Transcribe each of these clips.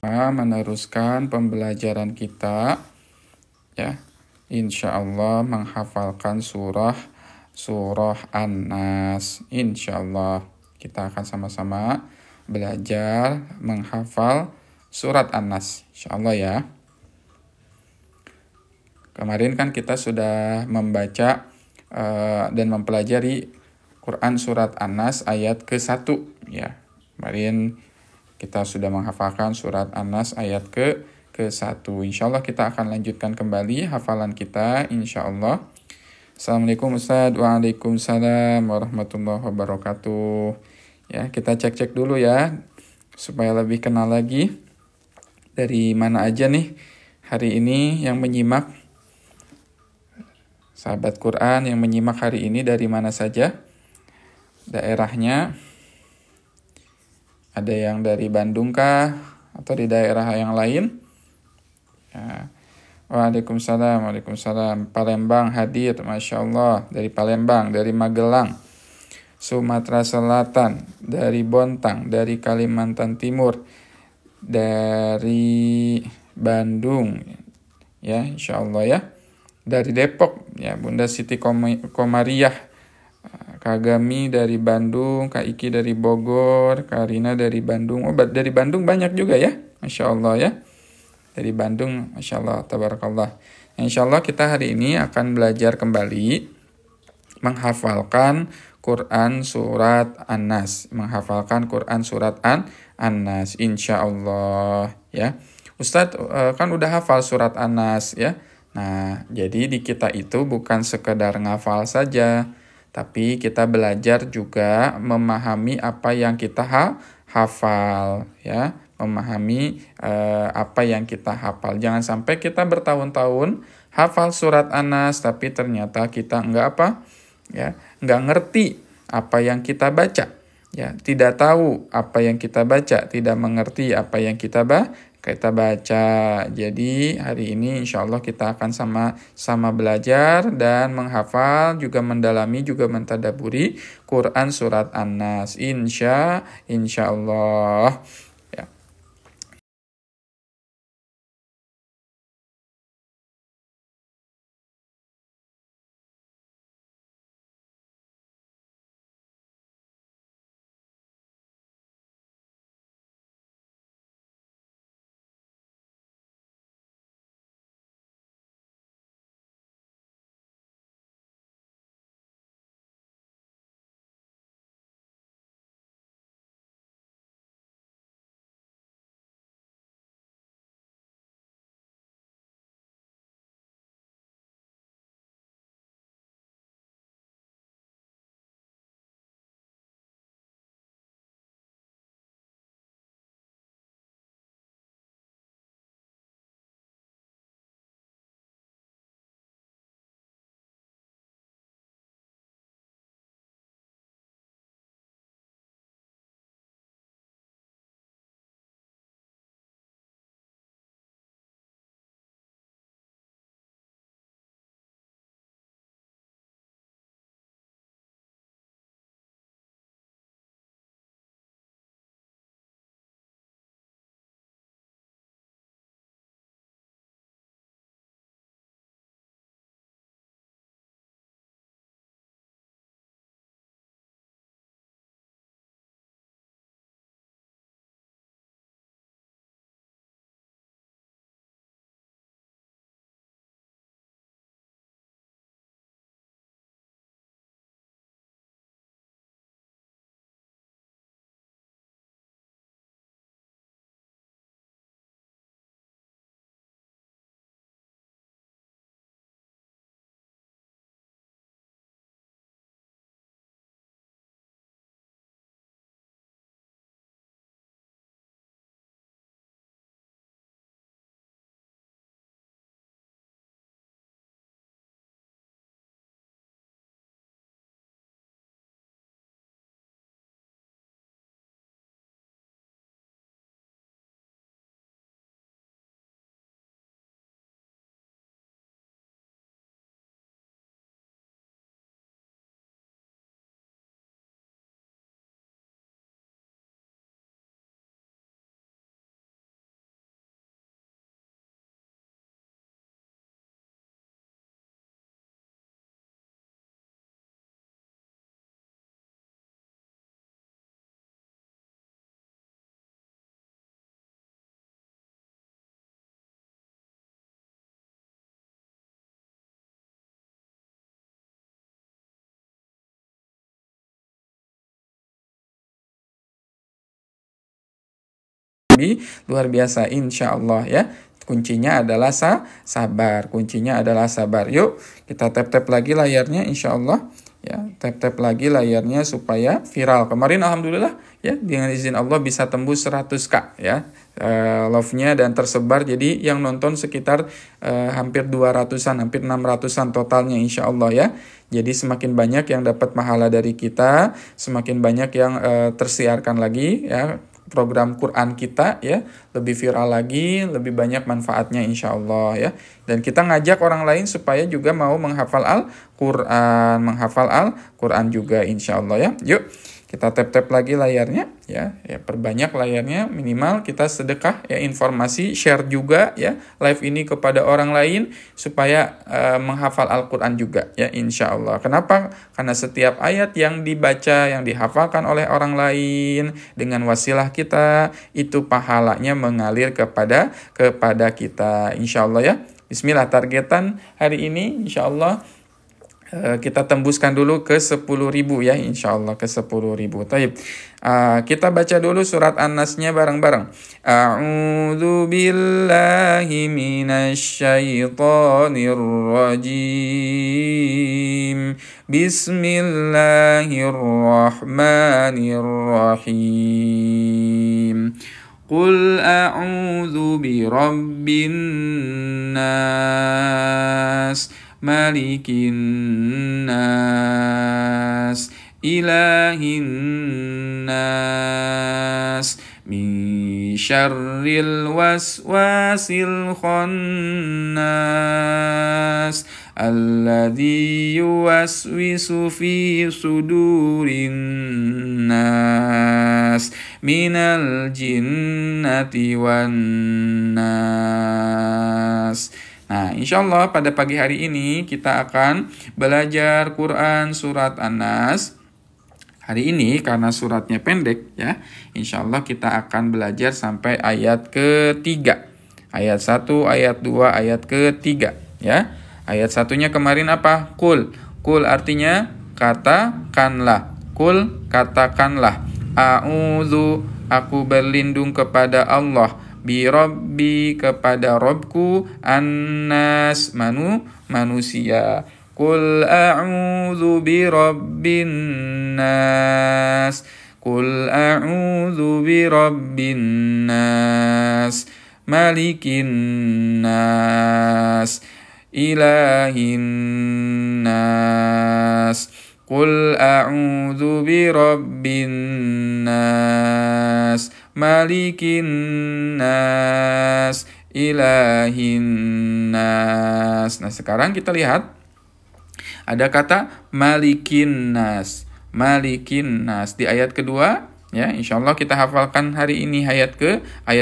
meneruskan pembelajaran kita, ya. Insya Allah menghafalkan surah An-Nas. Insya Allah kita akan sama-sama belajar menghafal surat An-Nas. Insya Allah ya. Kemarin kan kita sudah membaca dan mempelajari Quran surat An-Nas ayat ke-1 ya. Kemarin kita sudah menghafalkan surat An-Nas ayat ke-1. Insya Allah kita akan lanjutkan kembali hafalan kita insya Allah. Assalamualaikum Ustaz. Waalaikumsalam warahmatullahi wabarakatuh. Ya, kita cek-cek dulu ya supaya lebih kenal lagi dari mana aja nih hari ini yang menyimak. Sahabat Quran yang menyimak hari ini dari mana saja daerahnya? Ada yang dari Bandung kah? Atau di daerah yang lain? Ya. Waalaikumsalam. Palembang hadir, Masya Allah. Dari Palembang, dari Magelang, Sumatera Selatan, dari Bontang, dari Kalimantan Timur, dari Bandung, ya Insya Allah ya. Dari Depok, ya Bunda Siti Komariah, Kak Gami dari Bandung, Kak Iki dari Bogor, Kak Rina dari Bandung. Oh, dari Bandung banyak juga ya, Masya Allah ya. Dari Bandung, Masya Allah, Tabarakallah. Insya Allah kita hari ini akan belajar kembali menghafalkan Quran surat An-Nas. Menghafalkan Quran surat An-Nas, Insya Allah ya. Ustadz kan udah hafal surat An-Nas ya. Nah, jadi di kita itu bukan sekedar ngafal saja, tapi kita belajar juga memahami apa yang kita hafal ya, memahami apa yang kita hafal. Jangan sampai kita bertahun-tahun hafal surat An-Nas tapi ternyata kita enggak apa? Ya, enggak ngerti apa yang kita baca. Ya, tidak tahu apa yang kita baca, tidak mengerti apa yang kita baca. Jadi hari ini insya Allah kita akan sama-sama belajar dan menghafal, juga mendalami, juga mentadaburi Quran surat An-Nas. Insya Allah. lebih luar biasa insyaallah ya. Kuncinya adalah sabar. Kuncinya adalah sabar. Yuk, kita tap-tap lagi layarnya insyaallah. Ya, tap-tap lagi layarnya supaya viral. Kemarin alhamdulillah ya dengan izin Allah bisa tembus 100k ya. Love-nya dan tersebar, jadi yang nonton sekitar hampir 200-an, hampir 600-an totalnya insyaallah ya. Jadi semakin banyak yang dapat pahala dari kita, semakin banyak yang tersiarkan lagi ya program Quran kita ya, lebih viral lagi, lebih banyak manfaatnya insyaallah ya. Dan kita ngajak orang lain supaya juga mau menghafal Al-Quran juga insyaallah ya. Yuk kita tap-tap lagi layarnya ya, perbanyak layarnya, minimal kita sedekah ya, informasi, share juga ya live ini kepada orang lain supaya menghafal Al-Quran juga ya insyaallah. Kenapa? Karena setiap ayat yang dibaca, yang dihafalkan oleh orang lain dengan wasilah kita, itu pahalanya mengalir kepada kita insyaallah ya. Bismillah, targetan hari ini insyaallah kita tembuskan dulu ke 10.000 ya insyaallah, ke 10.000. Taib. Kita baca dulu surat An-Nasnya bareng-bareng. A'udzu billahi minasyaitonir rajim. Bismillahirrahmanirrahim. Qul a'udzu birabbin nas, malikin nas, ilahin nas, min syarril waswasil khannas, alladzi yuwaswisu fi sudurin nas, minal jinnati wan nas. Nah, insyaallah pada pagi hari ini kita akan belajar Quran surat An-Nas. Hari ini karena suratnya pendek ya, insyaallah kita akan belajar sampai ayat ketiga. Ayat 1, ayat 2, ayat ketiga ya. Ayat satunya kemarin apa? Qul. Qul artinya katakanlah. Qul, katakanlah. A'udzu, aku berlindung kepada Allah. Birabbi, kepada Robku, annas, manusia. Qul a'udzu birabbin nas. Qul a'udzu birabbin nas, malikin nas, ilahin nas. Qul a'udzu birabbin nas, malikin nas, ilahin nas. Nah, sekarang kita lihat ada kata malikin nas. Malikin nas di ayat kedua ya, insyaallah kita hafalkan hari ini ayat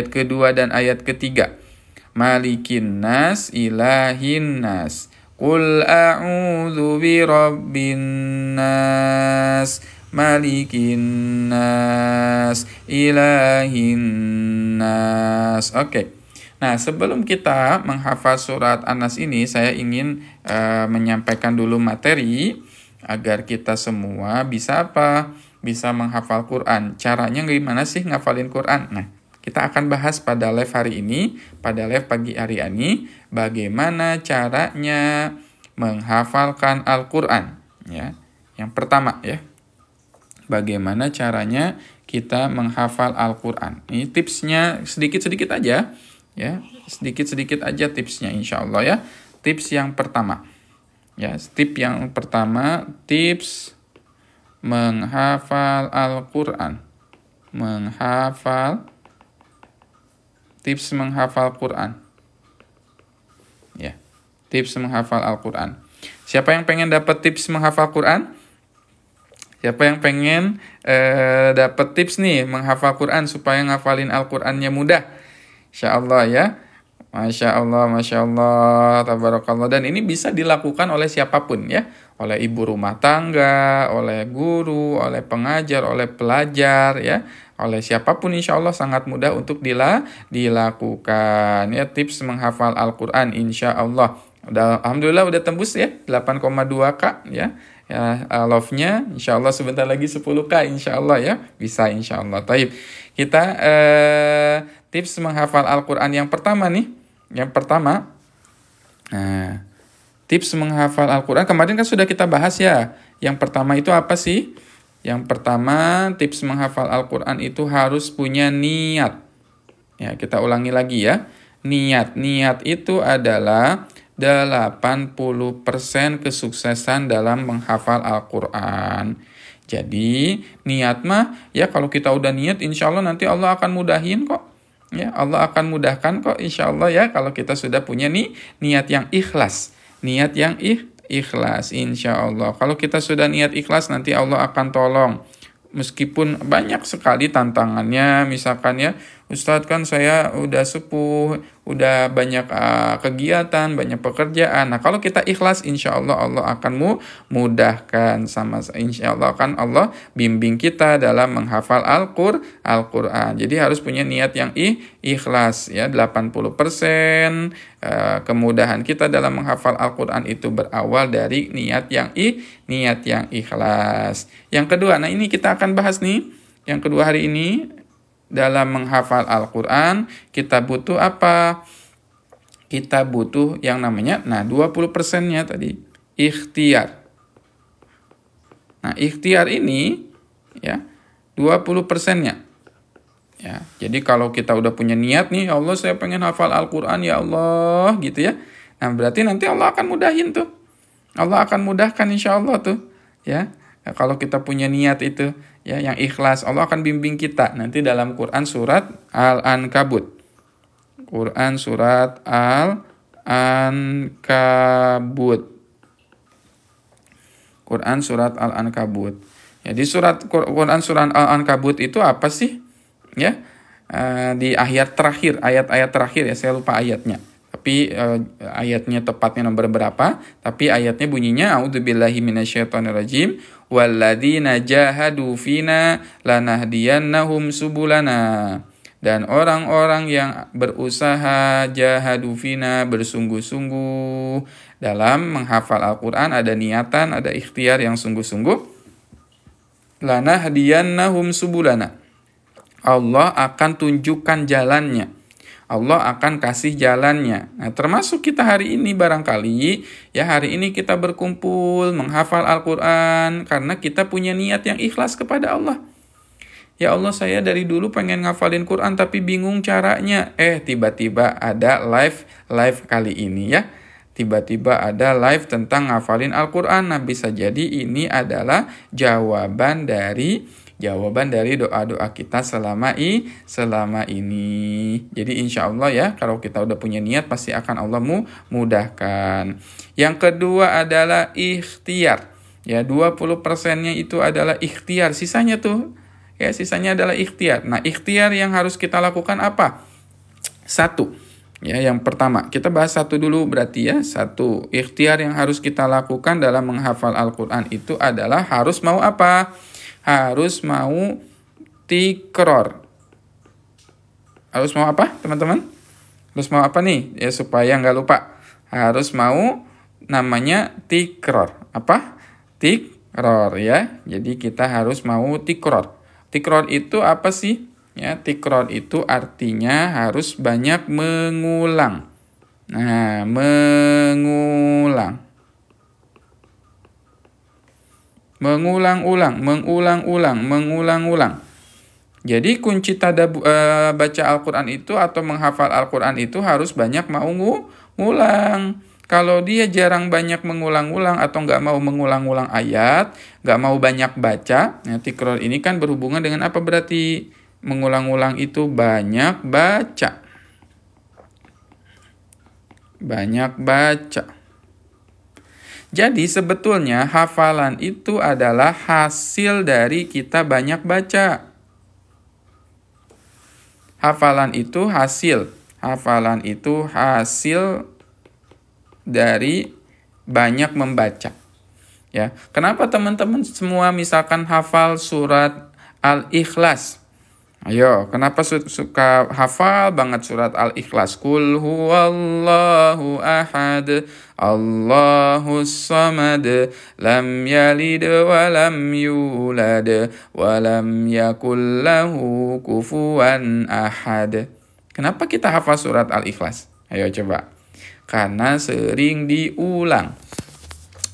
kedua dan ayat ketiga. Malikin nas, ilahin nas. Qul a'udzu birabbin nas, malikin nas, ilahin nas. Oke. Nah, sebelum kita menghafal surat An-Nas ini, saya ingin menyampaikan dulu materi agar kita semua bisa apa? Bisa menghafal Quran. Caranya gimana sih ngafalin Quran? Nah, kita akan bahas pada live hari ini, pada live pagi hari ini, bagaimana caranya menghafalkan Al-Quran. Ya. Yang pertama ya, bagaimana caranya kita menghafal Al-Quran. Ini tipsnya sedikit-sedikit aja, ya, sedikit-sedikit aja tipsnya insyaallah ya. Tips yang pertama, ya, tips menghafal Al-Quran. Tips menghafal Quran. Ya, tips menghafal Al-Quran. Siapa yang pengen dapat tips menghafal Quran? Siapa yang pengen dapat tips nih menghafal Quran supaya ngafalin Al-Qurannya mudah? Insyaallah ya. Masya Allah, tabarakallah. Dan ini bisa dilakukan oleh siapapun ya. Oleh ibu rumah tangga, oleh guru, oleh pengajar, oleh pelajar ya. Oleh siapapun insya Allah sangat mudah untuk dilakukan ya. Tips menghafal Al-Quran insya Allah. Alhamdulillah udah tembus ya 8,2k ya. Ya, love-nya insya Allah sebentar lagi 10k insya Allah ya. Bisa insya Allah. Taib. Kita tips menghafal Al-Quran yang pertama nih. Yang pertama, nah, tips menghafal Al-Quran kemarin kan sudah kita bahas ya. Yang pertama itu apa sih? Yang pertama, tips menghafal Al-Quran itu harus punya niat. Ya, kita ulangi lagi ya. Niat itu adalah 80% kesuksesan dalam menghafal Al-Quran. Jadi, niat mah, ya kalau kita udah niat, insya Allah nanti Allah akan mudahin kok. Ya, Allah akan mudahkan kok, insya Allah ya, kalau kita sudah punya niat yang ikhlas. Niat yang ikhlas, insya Allah. Kalau kita sudah niat ikhlas, nanti Allah akan tolong. Meskipun banyak sekali tantangannya, misalkan ya, Ustadz kan saya udah sepuh, udah banyak kegiatan, banyak pekerjaan. Nah kalau kita ikhlas, insya Allah Allah akan mudahkan, insya Allah akan Allah bimbing kita dalam menghafal Al-Quran. Jadi harus punya niat yang ikhlas ya. 80% kemudahan kita dalam menghafal Al-Quran itu berawal dari niat yang ikhlas. Yang kedua, nah ini kita akan bahas nih. Yang kedua hari ini, dalam menghafal Al-Quran kita butuh apa? Kita butuh yang namanya, 20%-nya tadi ikhtiar. Nah ikhtiar ini ya 20%-nya. Ya, jadi kalau kita udah punya niat nih, ya Allah saya pengen hafal Al-Quran ya Allah gitu ya. Nah berarti nanti Allah akan mudahin tuh. Allah akan mudahkan insya Allah tuh. Ya, kalau kita punya niat itu ya yang ikhlas, Allah akan bimbing kita. Nanti dalam Quran surat Al-Ankabut. Quran surat Al-Ankabut. Quran surat Al-Ankabut. Jadi Quran surat Al-Ankabut itu apa sih? Ya, di ayat ayat terakhir ya, saya lupa ayatnya. Tapi ayatnya tepatnya nomor berapa? Tapi ayatnya bunyinya a'udzubillahi minasyaitonirrajim walladzina jahadu fina lanahdiyannahum subulana. Dan orang-orang yang berusaha jahadu fina, bersungguh-sungguh dalam menghafal Al-Quran, ada niatan, ada ikhtiar yang sungguh-sungguh. Lanahdiyannahum subulana. Allah akan tunjukkan jalannya. Allah akan kasih jalannya. Nah, termasuk kita hari ini barangkali, ya hari ini kita berkumpul menghafal Al-Quran karena kita punya niat yang ikhlas kepada Allah. Ya Allah, saya dari dulu pengen ngafalin Quran tapi bingung caranya. Tiba-tiba ada live kali ini ya. Tiba-tiba ada live tentang ngafalin Al-Quran. Nah, bisa jadi ini adalah jawaban dari doa-doa kita selama ini. Jadi insya Allah ya, kalau kita udah punya niat pasti akan Allah mudahkan. Yang kedua adalah ikhtiar. Ya, 20%-nya itu adalah ikhtiar. Sisanya adalah ikhtiar. Nah, ikhtiar yang harus kita lakukan apa? Satu. Ya, yang pertama, kita bahas satu dulu berarti ya. Satu, ikhtiar yang harus kita lakukan dalam menghafal Al-Quran itu adalah harus mau apa? Harus mau tikror. Harus mau apa, teman-teman? Harus mau apa nih? Ya, supaya nggak lupa. Harus mau namanya tikror. Apa? Tikror ya. Jadi kita harus mau tikror. Tikror itu apa sih? Ya, tikror itu artinya harus banyak mengulang. Nah, mengulang. Mengulang-ulang. Jadi kunci baca Al-Quran itu atau menghafal Al-Quran itu harus banyak mau ngulang. Kalau dia jarang banyak mengulang-ulang atau nggak mau mengulang-ulang ayat, nggak mau banyak baca, ya, tikror ini kan berhubungan dengan apa berarti? Mengulang-ulang itu banyak baca. Banyak baca. Jadi sebetulnya hafalan itu adalah hasil dari kita banyak baca. Hafalan itu hasil dari banyak membaca. Ya, kenapa teman-teman semua misalkan hafal surat Al-Ikhlas? Ayo, kenapa suka hafal banget surat Al-Ikhlas? Qul huwallahu ahad, Allahus samad, lam yalid wa lam yulad, wa lam yakul lahu kufuwan ahad. Kenapa kita hafal surat Al-Ikhlas? Ayo coba. Karena sering diulang.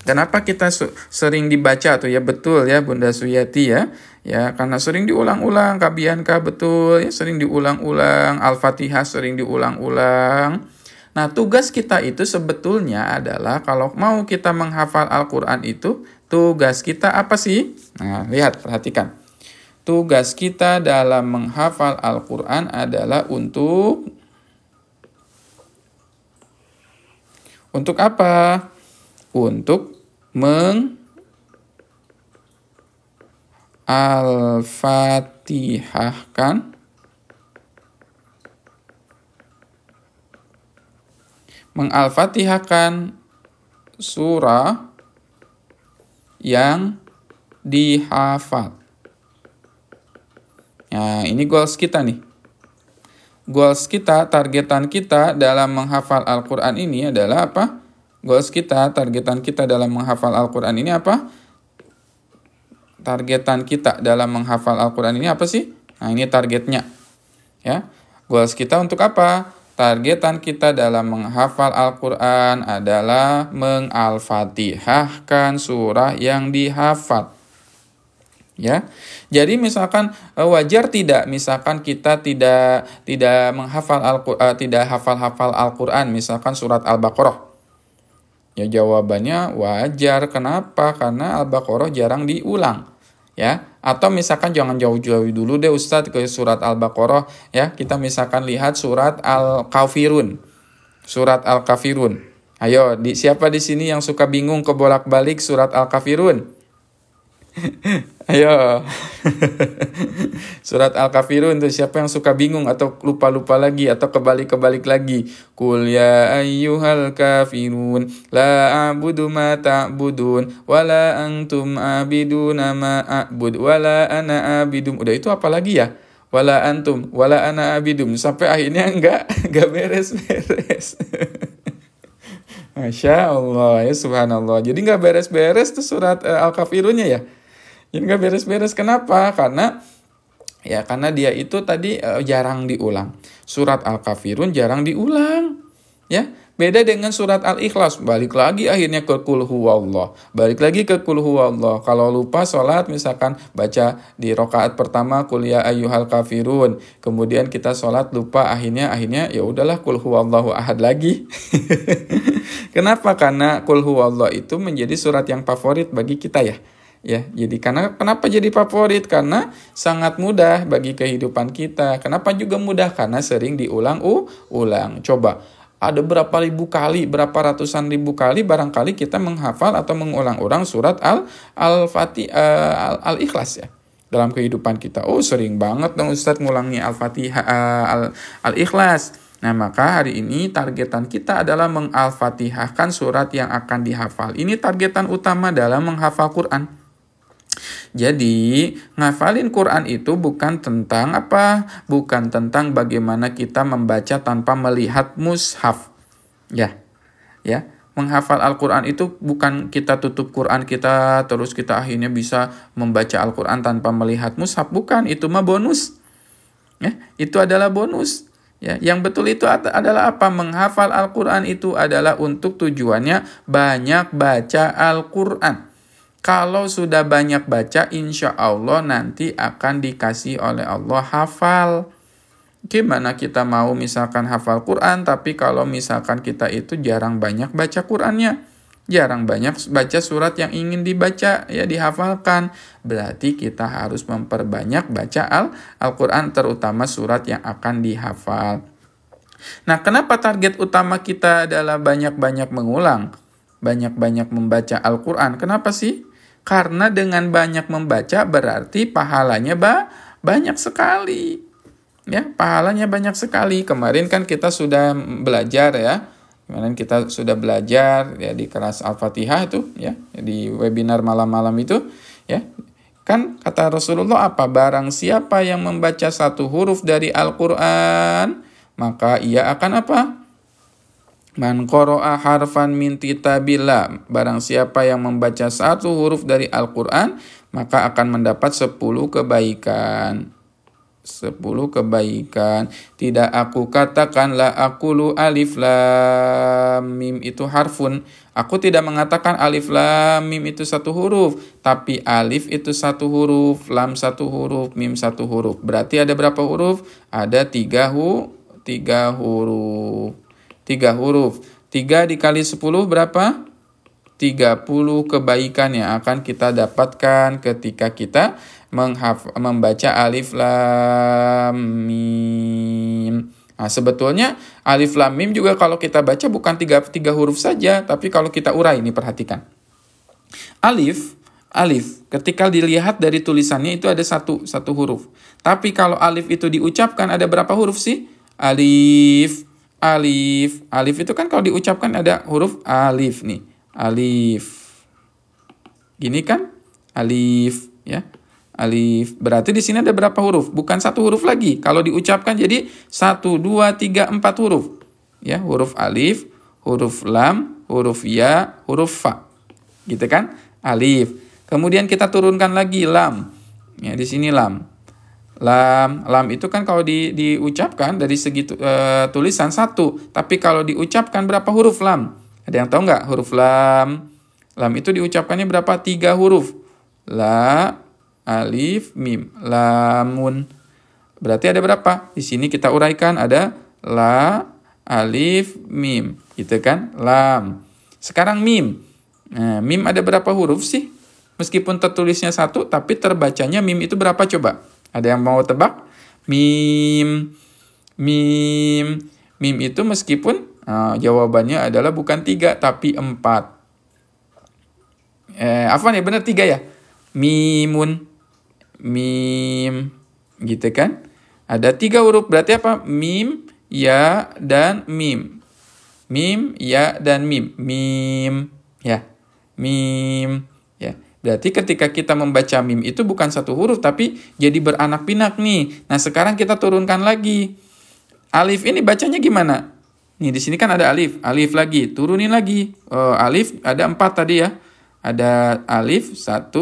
Kenapa kita sering dibaca tuh ya? Betul ya Bunda Suyati ya. Ya, karena sering diulang-ulang. Kak Bianca betul ya, sering diulang-ulang. Al-Fatihah sering diulang-ulang. Nah, tugas kita itu sebetulnya adalah kalau mau kita menghafal Al-Qur'an itu, tugas kita apa sih? Nah, lihat, perhatikan. Tugas kita dalam menghafal Al-Qur'an adalah untuk apa? Untuk mengal-fatihahkan surah yang dihafal. Nah, ini goals kita nih. Goals kita, targetan kita dalam menghafal Al-Qur'an ini adalah apa? Goals kita, targetan kita dalam menghafal Al-Qur'an ini apa? Targetan kita dalam menghafal Al-Qur'an ini apa sih? Nah, ini targetnya. Ya. Goals kita untuk apa? Targetan kita dalam menghafal Al-Qur'an adalah mengal-fatihahkan surah yang dihafal. Ya. Jadi misalkan wajar tidak misalkan kita tidak menghafal tidak hafal-hafal Al-Qur'an, misalkan surat Al-Baqarah. Ya, jawabannya wajar. Kenapa? Karena Al-Baqarah jarang diulang. Ya, atau misalkan jangan jauh-jauh dulu deh Ustadz ke surat Al-Baqarah ya. Kita misalkan lihat surat Al-Kafirun. Surat Al-Kafirun. Ayo, siapa di sini yang suka bingung kebolak-balik surat Al-Kafirun? Ayo. Surat Al-Kafirun tuh siapa yang suka bingung atau lupa-lupa lagi atau kebalik-kebalik lagi? Qul ya ayyuhal kafirun la a'budu ma ta'budun wala antum abiduna ma a'bud wala ana abidum. Udah itu apa lagi ya? Wala antum wala ana abidum sampai akhirnya enggak beres-beres. Masya Allah ya, subhanallah. Jadi enggak beres-beres tuh surat Al-Kafirunnya ya. Jadi nggak beres-beres. Kenapa? Karena dia itu tadi jarang diulang. Surat Al-Kafirun jarang diulang. Ya, beda dengan surat Al-Ikhlas. Balik lagi akhirnya ke Qul huwallah. Balik lagi ke Qul huwallah. Kalau lupa sholat misalkan baca di rakaat pertama Qul ya ayyuhal kafirun. Kemudian kita sholat lupa akhirnya ya udahlah Qul huwallahu ahad lagi. Kenapa? Karena Qul huwallah itu menjadi surat yang favorit bagi kita ya. Ya, jadi kenapa jadi favorit? Karena sangat mudah bagi kehidupan kita. Kenapa juga mudah? Karena sering diulang-ulang. Coba, ada berapa ratusan ribu kali barangkali kita menghafal atau mengulang-ulang surat Al-Ikhlas ya dalam kehidupan kita. Oh, sering banget dong Ustadz ngulangi Al-Fatihah Al-Ikhlas. Nah, maka hari ini targetan kita adalah mengal-fatihahkan surat yang akan dihafal. Ini targetan utama dalam menghafal Quran. Jadi, ngafalin Quran itu bukan tentang apa? Bukan tentang bagaimana kita membaca tanpa melihat mushaf. Ya. Menghafal Al-Quran itu bukan kita tutup Quran kita, terus kita akhirnya bisa membaca Al-Quran tanpa melihat mushaf. Bukan, itu mah bonus. Ya, itu adalah bonus. Ya, yang betul itu adalah apa? Menghafal Al-Quran itu adalah untuk tujuannya banyak baca Al-Quran. Kalau sudah banyak baca, insya Allah nanti akan dikasih oleh Allah hafal. Gimana kita mau misalkan hafal Quran, tapi kalau misalkan kita itu jarang banyak baca Qurannya, jarang banyak baca surat yang ingin dibaca, ya dihafalkan. Berarti kita harus memperbanyak baca Al-Quran, terutama surat yang akan dihafal. Nah, kenapa target utama kita adalah banyak-banyak mengulang, banyak-banyak membaca Al-Quran? Kenapa sih? Karena dengan banyak membaca berarti pahalanya banyak sekali. Ya, pahalanya banyak sekali. Kemarin kan kita sudah belajar ya. Di kelas Al-Fatihah itu ya, di webinar malam-malam itu ya. Kan kata Rasulullah apa? Barang siapa yang membaca satu huruf dari Al-Qur'an, maka ia akan apa? Man qara'a harfan min kitabillah, barang siapa yang membaca satu huruf dari Al-Qur'an, maka akan mendapat 10 kebaikan. 10 kebaikan. Tidak aku katakan la aqulu alif lam mim itu harfun. Aku tidak mengatakan alif lam mim itu satu huruf, tapi alif itu satu huruf, lam satu huruf, mim satu huruf. Berarti ada berapa huruf? Ada 3 huruf. 3 huruf. 3 dikali 10 berapa? 30 kebaikan yang akan kita dapatkan ketika kita membaca alif lam mim. Nah, sebetulnya alif lam mim juga kalau kita baca bukan tiga huruf saja, tapi kalau kita urai, ini perhatikan. Alif ketika dilihat dari tulisannya itu ada satu huruf. Tapi kalau alif itu diucapkan ada berapa huruf sih? Alif itu kan kalau diucapkan ada huruf alif nih. Alif. Gini kan? Alif, ya. Alif. Berarti di sini ada berapa huruf? Bukan satu huruf lagi. Kalau diucapkan jadi 1, 2, 3, 4 huruf. Ya, huruf alif, huruf lam, huruf ya, huruf fa. Gitu kan? Alif. Kemudian kita turunkan lagi lam. Ya, di sini lam. Lam itu kan kalau diucapkan dari segi tulisan 1, tapi kalau diucapkan berapa huruf lam? Ada yang tahu nggak huruf lam? Lam itu diucapkannya berapa? 3 huruf. La, alif, mim. Lamun. Berarti ada berapa? Di sini kita uraikan ada la, alif, mim. Gitu kan? Lam. Sekarang mim. Nah, mim ada berapa huruf sih? Meskipun tertulisnya 1, tapi terbacanya mim itu berapa coba? Ada yang mau tebak? Mim. Mim itu meskipun jawabannya adalah bukan 3 tapi 4. Afwan ya, benar 3 ya. Mimun. Mim. Gitu kan? Ada 3 huruf, berarti apa? Mim, ya, dan mim. Mim, ya, dan mim. Mim. Ya. Mim. Ya. Berarti ketika kita membaca mim itu bukan satu huruf tapi jadi beranak pinak nih. Nah, sekarang kita turunkan lagi. Alif ini bacanya gimana? Nih, di sini kan ada alif. Alif lagi, turunin lagi. Alif ada 4 tadi ya. Ada alif 1,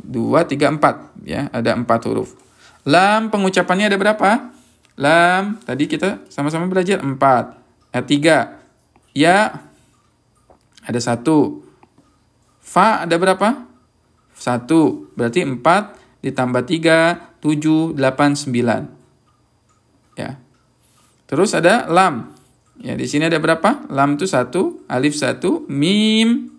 2, 3, 4 ya, ada 4 huruf. Lam pengucapannya ada berapa? Lam tadi kita sama-sama belajar 4. 3. Ya ada 1. Fa ada berapa? 1. Berarti 4 ditambah 3, 7, 8, 9. Ya. Terus ada lam. Ya, di sini ada berapa? Lam itu 1, alif 1, mim.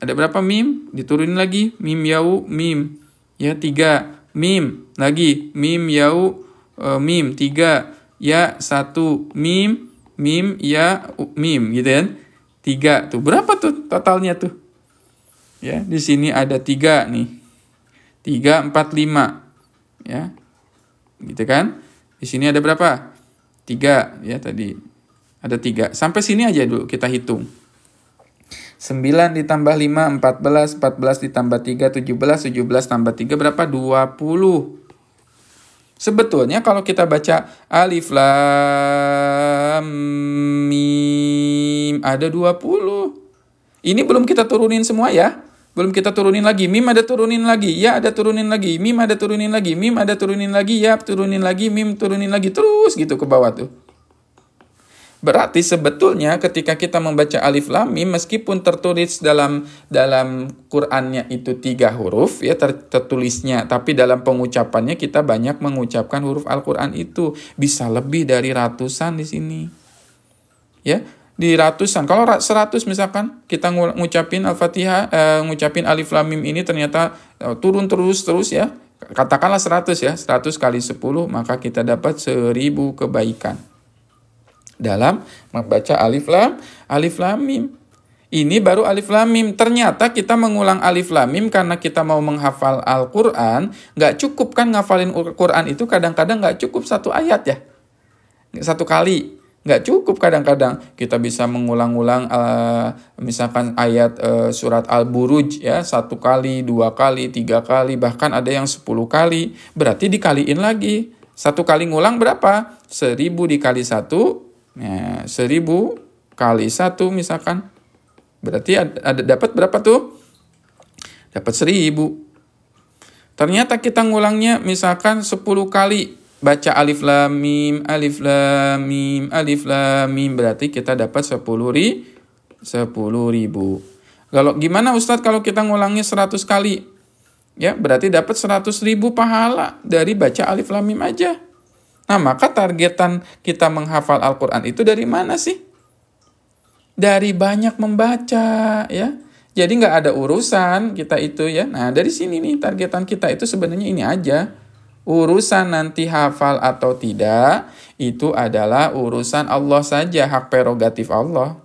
Ada berapa mim? Diturunin lagi. Mim, yau, mim. Ya, 3. Mim. Lagi. Mim, yau, mim. 3. Ya, 1. Mim. Mim, ya, mim. Gitu kan? 3. Tuh, berapa tuh totalnya tuh? Ya, di sini ada 3 nih. 3, 4, 5. Ya. Gitu kan? Di sini ada berapa? 3 ya tadi. Ada 3. Sampai sini aja dulu kita hitung. 9 ditambah 5, 14. 14 ditambah 3, 17. 17 tambah 3 berapa? 20. Sebetulnya kalau kita baca alif lam mim ada 20. Ini belum kita turunin semua ya. Belum kita turunin lagi. Mim ada turunin lagi. Ya ada turunin lagi. Mim ada turunin lagi. Mim ada turunin lagi. Ya turunin lagi. Mim turunin lagi. Terus gitu ke bawah tuh. Berarti sebetulnya ketika kita membaca alif lam mim meskipun tertulis dalam Qur'annya itu 3 huruf ya tertulisnya, tapi dalam pengucapannya kita banyak mengucapkan huruf Al-Qur'an itu bisa lebih dari ratusan di sini. Ya. Di ratusan. Kalau 100 misalkan kita ngucapin Al-Fatihah, ngucapin alif lam mim ini ternyata turun terus ya. Katakanlah 100 ya. 100 kali 10 maka kita dapat 1000 kebaikan. Dalam membaca alif lam mim. Ini baru alif lam mim. Ternyata kita mengulang alif lam mim karena kita mau menghafal Al-Qur'an, nggak cukup kan ngafalin Al-Qur'an itu kadang-kadang nggak cukup 1 ayat ya. 1 kali. Nggak cukup kadang-kadang kita bisa mengulang-ulang misalkan ayat surat Al-Buruj ya 1 kali, 2 kali, 3 kali, bahkan ada yang 10 kali. Berarti dikaliin lagi. 1 kali ngulang berapa? 1000 dikali 1, ya, 1000 kali 1 misalkan. Berarti ada dapat berapa tuh? Dapat 1000. Ternyata kita ngulangnya misalkan 10 kali. baca alif lam mim, alif lam mim, alif lam mim, berarti kita dapat 10.000. Kalau gimana Ustadz kalau kita ngulangnya 100 kali? Ya, berarti dapat 100.000 pahala dari baca alif lam mim aja. Nah, maka targetan kita menghafal Al-Quran itu dari mana sih? Dari banyak membaca, ya. Jadi nggak ada urusan kita itu, ya. Nah, dari sini nih targetan kita itu sebenarnya ini aja. Urusan nanti hafal atau tidak, itu adalah urusan Allah saja, hak prerogatif Allah.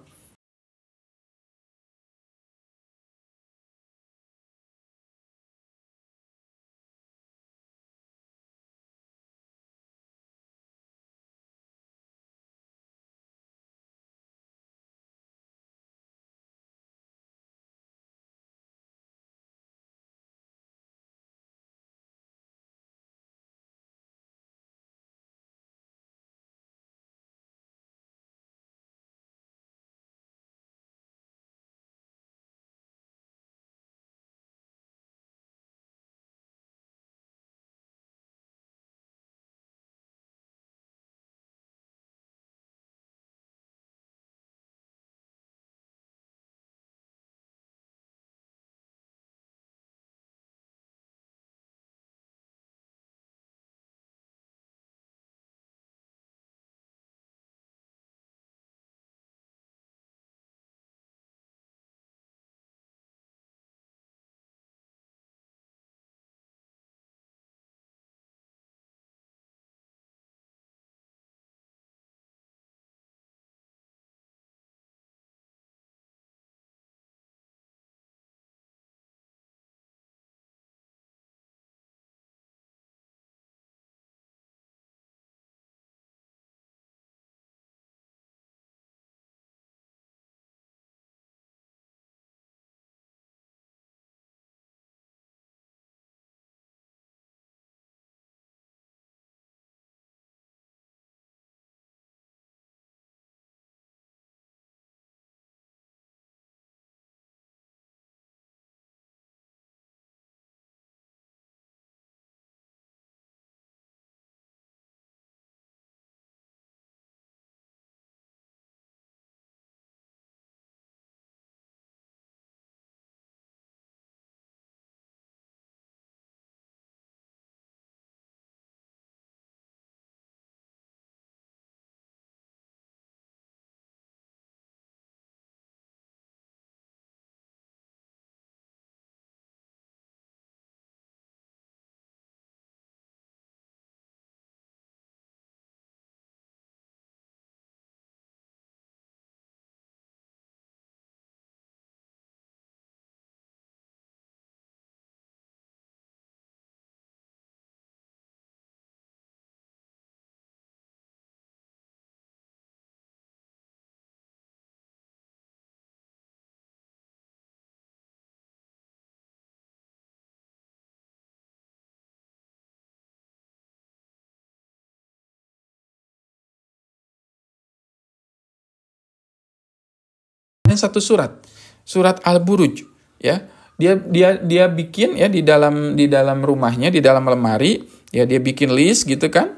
Satu surat Al-Buruj, ya. Dia bikin ya di dalam rumahnya, di dalam lemari, ya dia bikin list gitu kan,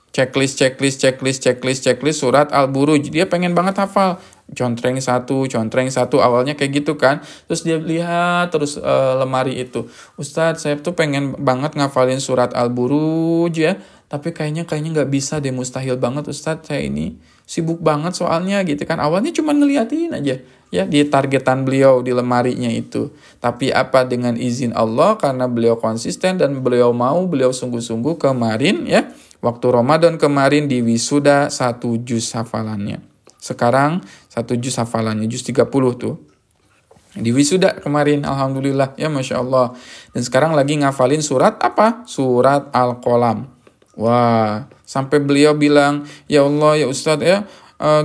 checklist surat Al-Buruj. Dia pengen banget hafal. Contreng satu, awalnya kayak gitu kan. Terus dia lihat terus lemari itu. Ustadz, saya tuh pengen banget ngafalin surat Al-Buruj ya, tapi kayaknya nggak bisa deh, mustahil banget Ustadz, saya ini sibuk banget soalnya gitu kan. Awalnya cuma ngeliatin aja ya di targetan beliau di lemarinya itu. Tapi apa, dengan izin Allah, karena beliau konsisten dan beliau sungguh-sungguh kemarin ya, waktu Ramadan kemarin di wisuda 1 juz hafalannya. Sekarang 1 juz hafalannya, juz 30 tuh. Di wisuda kemarin, alhamdulillah ya, Masya Allah. Dan sekarang lagi ngafalin surat apa? Surat Al-Qalam. Wah, sampai beliau bilang, ya Allah, ya Ustadz ya,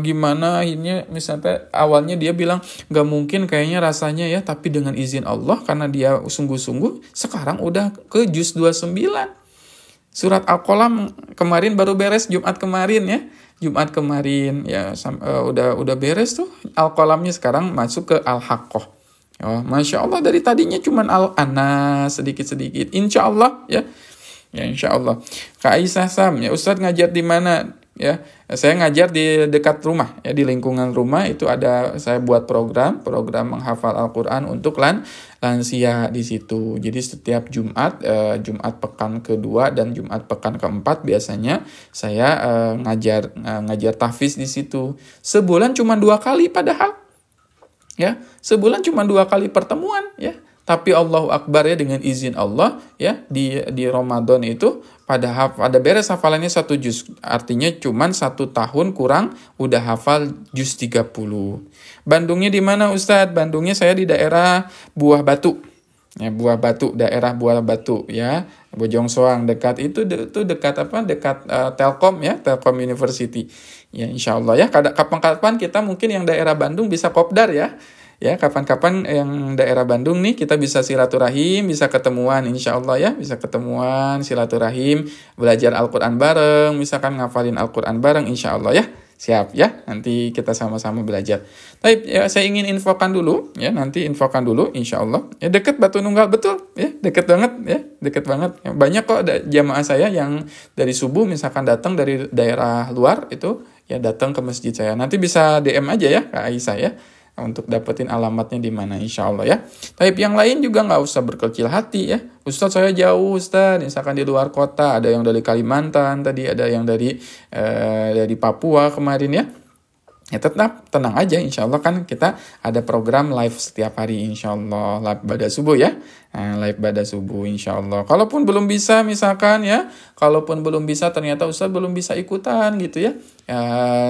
gimana ini, misalnya awalnya dia bilang gak mungkin kayaknya rasanya ya, tapi dengan izin Allah, karena dia sungguh-sungguh, sekarang udah ke juz 29. Surat Al-Qalam kemarin baru beres, Jumat kemarin ya, udah beres tuh Al-Qalamnya. Sekarang masuk ke Al-Haqqah. Oh, Masya Allah, dari tadinya cuman Al-Anas sedikit-sedikit, insya Allah ya. Ya insya Allah. Kak Aisyah Sam, ya Ustadz ngajar di mana? Ya, saya ngajar di dekat rumah, ya di lingkungan rumah itu ada saya buat program menghafal Al-Quran untuk lansia di situ. Jadi setiap Jumat pekan kedua dan Jumat pekan keempat biasanya saya ngajar tahfiz di situ. Sebulan cuma 2 kali padahal. Ya, sebulan cuma 2 kali pertemuan, ya. Tapi Allahu Akbar ya, dengan izin Allah ya, di Ramadan itu pada beres hafalannya 1 juz. Artinya cuma 1 tahun kurang udah hafal juz 30. Bandungnya di mana Ustadz? Bandungnya saya di daerah Buah Batu. Ya, daerah Buah Batu ya. Bojong Soang dekat itu dekat apa? Dekat Telkom ya, Telkom University. Ya insyaallah ya, kapan-kapan kita mungkin yang daerah Bandung bisa kopdar ya. Ya, kapan-kapan yang daerah Bandung nih kita bisa silaturahim, bisa ketemuan insyaallah ya, bisa ketemuan, silaturahim, belajar Al-Qur'an bareng, misalkan ngafalin Al-Qur'an bareng insyaallah ya. Siap ya, nanti kita sama-sama belajar. Baik, ya saya ingin infokan dulu ya, insyaallah. Ya dekat Batu Nunggal betul ya, dekat banget ya, dekat banget. Ya, banyak kok jamaah saya yang dari subuh misalkan datang dari daerah luar itu ya datang ke masjid saya. Nanti bisa DM aja ya Kak Aisyah ya, untuk dapetin alamatnya di mana insya Allah ya. Tapi yang lain juga nggak usah berkecil hati ya. Ustadz saya jauh Ustadz, misalkan di luar kota, ada yang dari Kalimantan tadi, ada yang dari Papua kemarin ya. Ya tetap tenang aja, insya Allah kan kita ada program live setiap hari insya Allah, live pada subuh ya. Nah, live pada subuh insya Allah. Kalaupun belum bisa misalkan ya, ternyata Ustadz belum bisa ikutan gitu ya,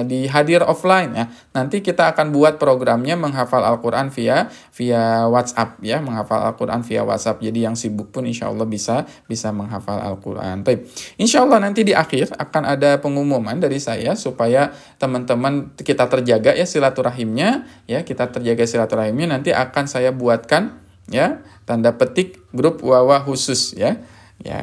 di hadir offline ya. Nanti kita akan buat programnya menghafal Al-Quran via WhatsApp ya, menghafal Al-Quran via WhatsApp. Jadi yang sibuk pun insya Allah bisa menghafal Al-Quran. Insya Allah nanti di akhir akan ada pengumuman dari saya supaya teman-teman kita terjaga ya silaturahimnya ya, nanti akan saya buatkan ya tanda petik grup Wawa khusus ya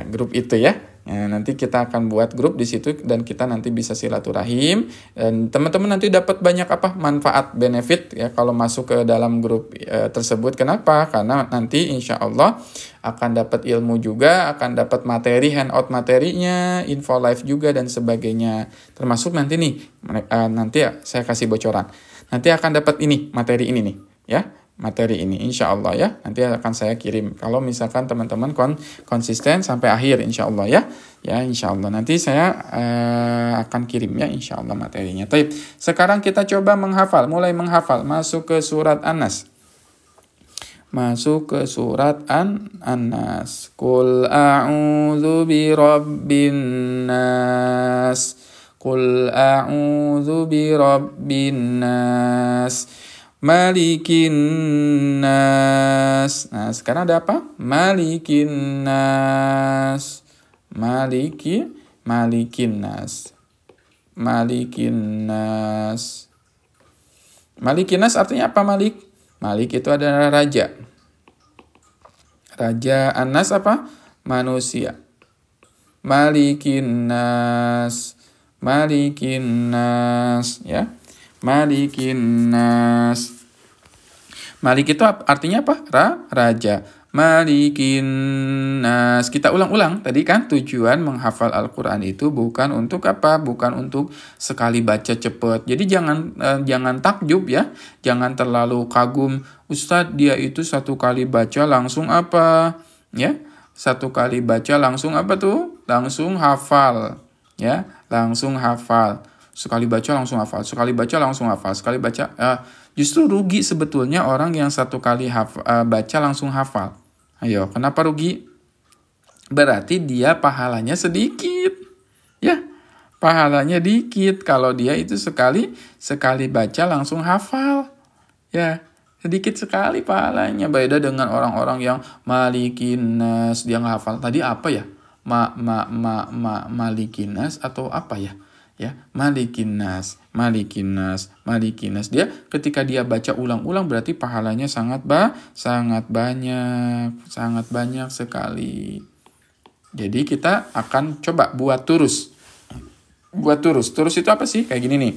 grup itu ya. Nah, nanti kita akan buat grup di situ dan kita nanti bisa silaturahim dan teman-teman nanti dapat banyak manfaat benefit ya kalau masuk ke dalam grup tersebut. Kenapa? Karena nanti insya Allah akan dapat ilmu juga, akan dapat materi, handout materinya, info live juga dan sebagainya. Termasuk nanti nih nanti saya kasih bocoran. Nanti akan dapat materi ini nih ya. Materi ini insya Allah ya, nanti akan saya kirim kalau misalkan teman-teman konsisten sampai akhir insya Allah ya insya Allah nanti saya akan kirim ya insya Allah materinya. Sekarang kita coba mulai menghafal, masuk ke surat An-Nas. Qul a'udzu birabbin nas. Qul a'udzu birabbin nas. Malikin nas. Nah, sekarang ada apa? Malikin nas. Malikin nas. Malikin nas. Malikin nas artinya apa Malik? Malik itu adalah raja. Raja, An-Nas apa? Manusia. Malikin nas. Malikin nas ya. Malikin nas. Malik itu artinya apa? Raja. Malikin nas. Kita ulang-ulang. Tadi kan tujuan menghafal Al-Quran itu bukan untuk apa? Bukan untuk sekali baca cepat. Jadi jangan takjub ya. Jangan terlalu kagum. Ustadz dia itu 1 kali baca langsung apa? Ya. 1 kali baca langsung apa tuh? Langsung hafal. Ya. Langsung hafal. Sekali baca langsung hafal. Justru rugi sebetulnya orang yang 1 kali baca langsung hafal. Ayo, kenapa rugi? Berarti dia pahalanya sedikit. Ya, pahalanya dikit. Kalau dia itu sekali baca langsung hafal. Ya, sedikit sekali pahalanya. Beda dengan orang-orang yang malikin nas, dia nggak hafal. Tadi apa ya? Malikin nas atau apa ya? Ya, malikin nas. Dia ketika dia baca ulang-ulang berarti pahalanya sangat banyak sekali. Jadi kita akan coba buat turus. Turus itu apa sih? Kayak gini nih.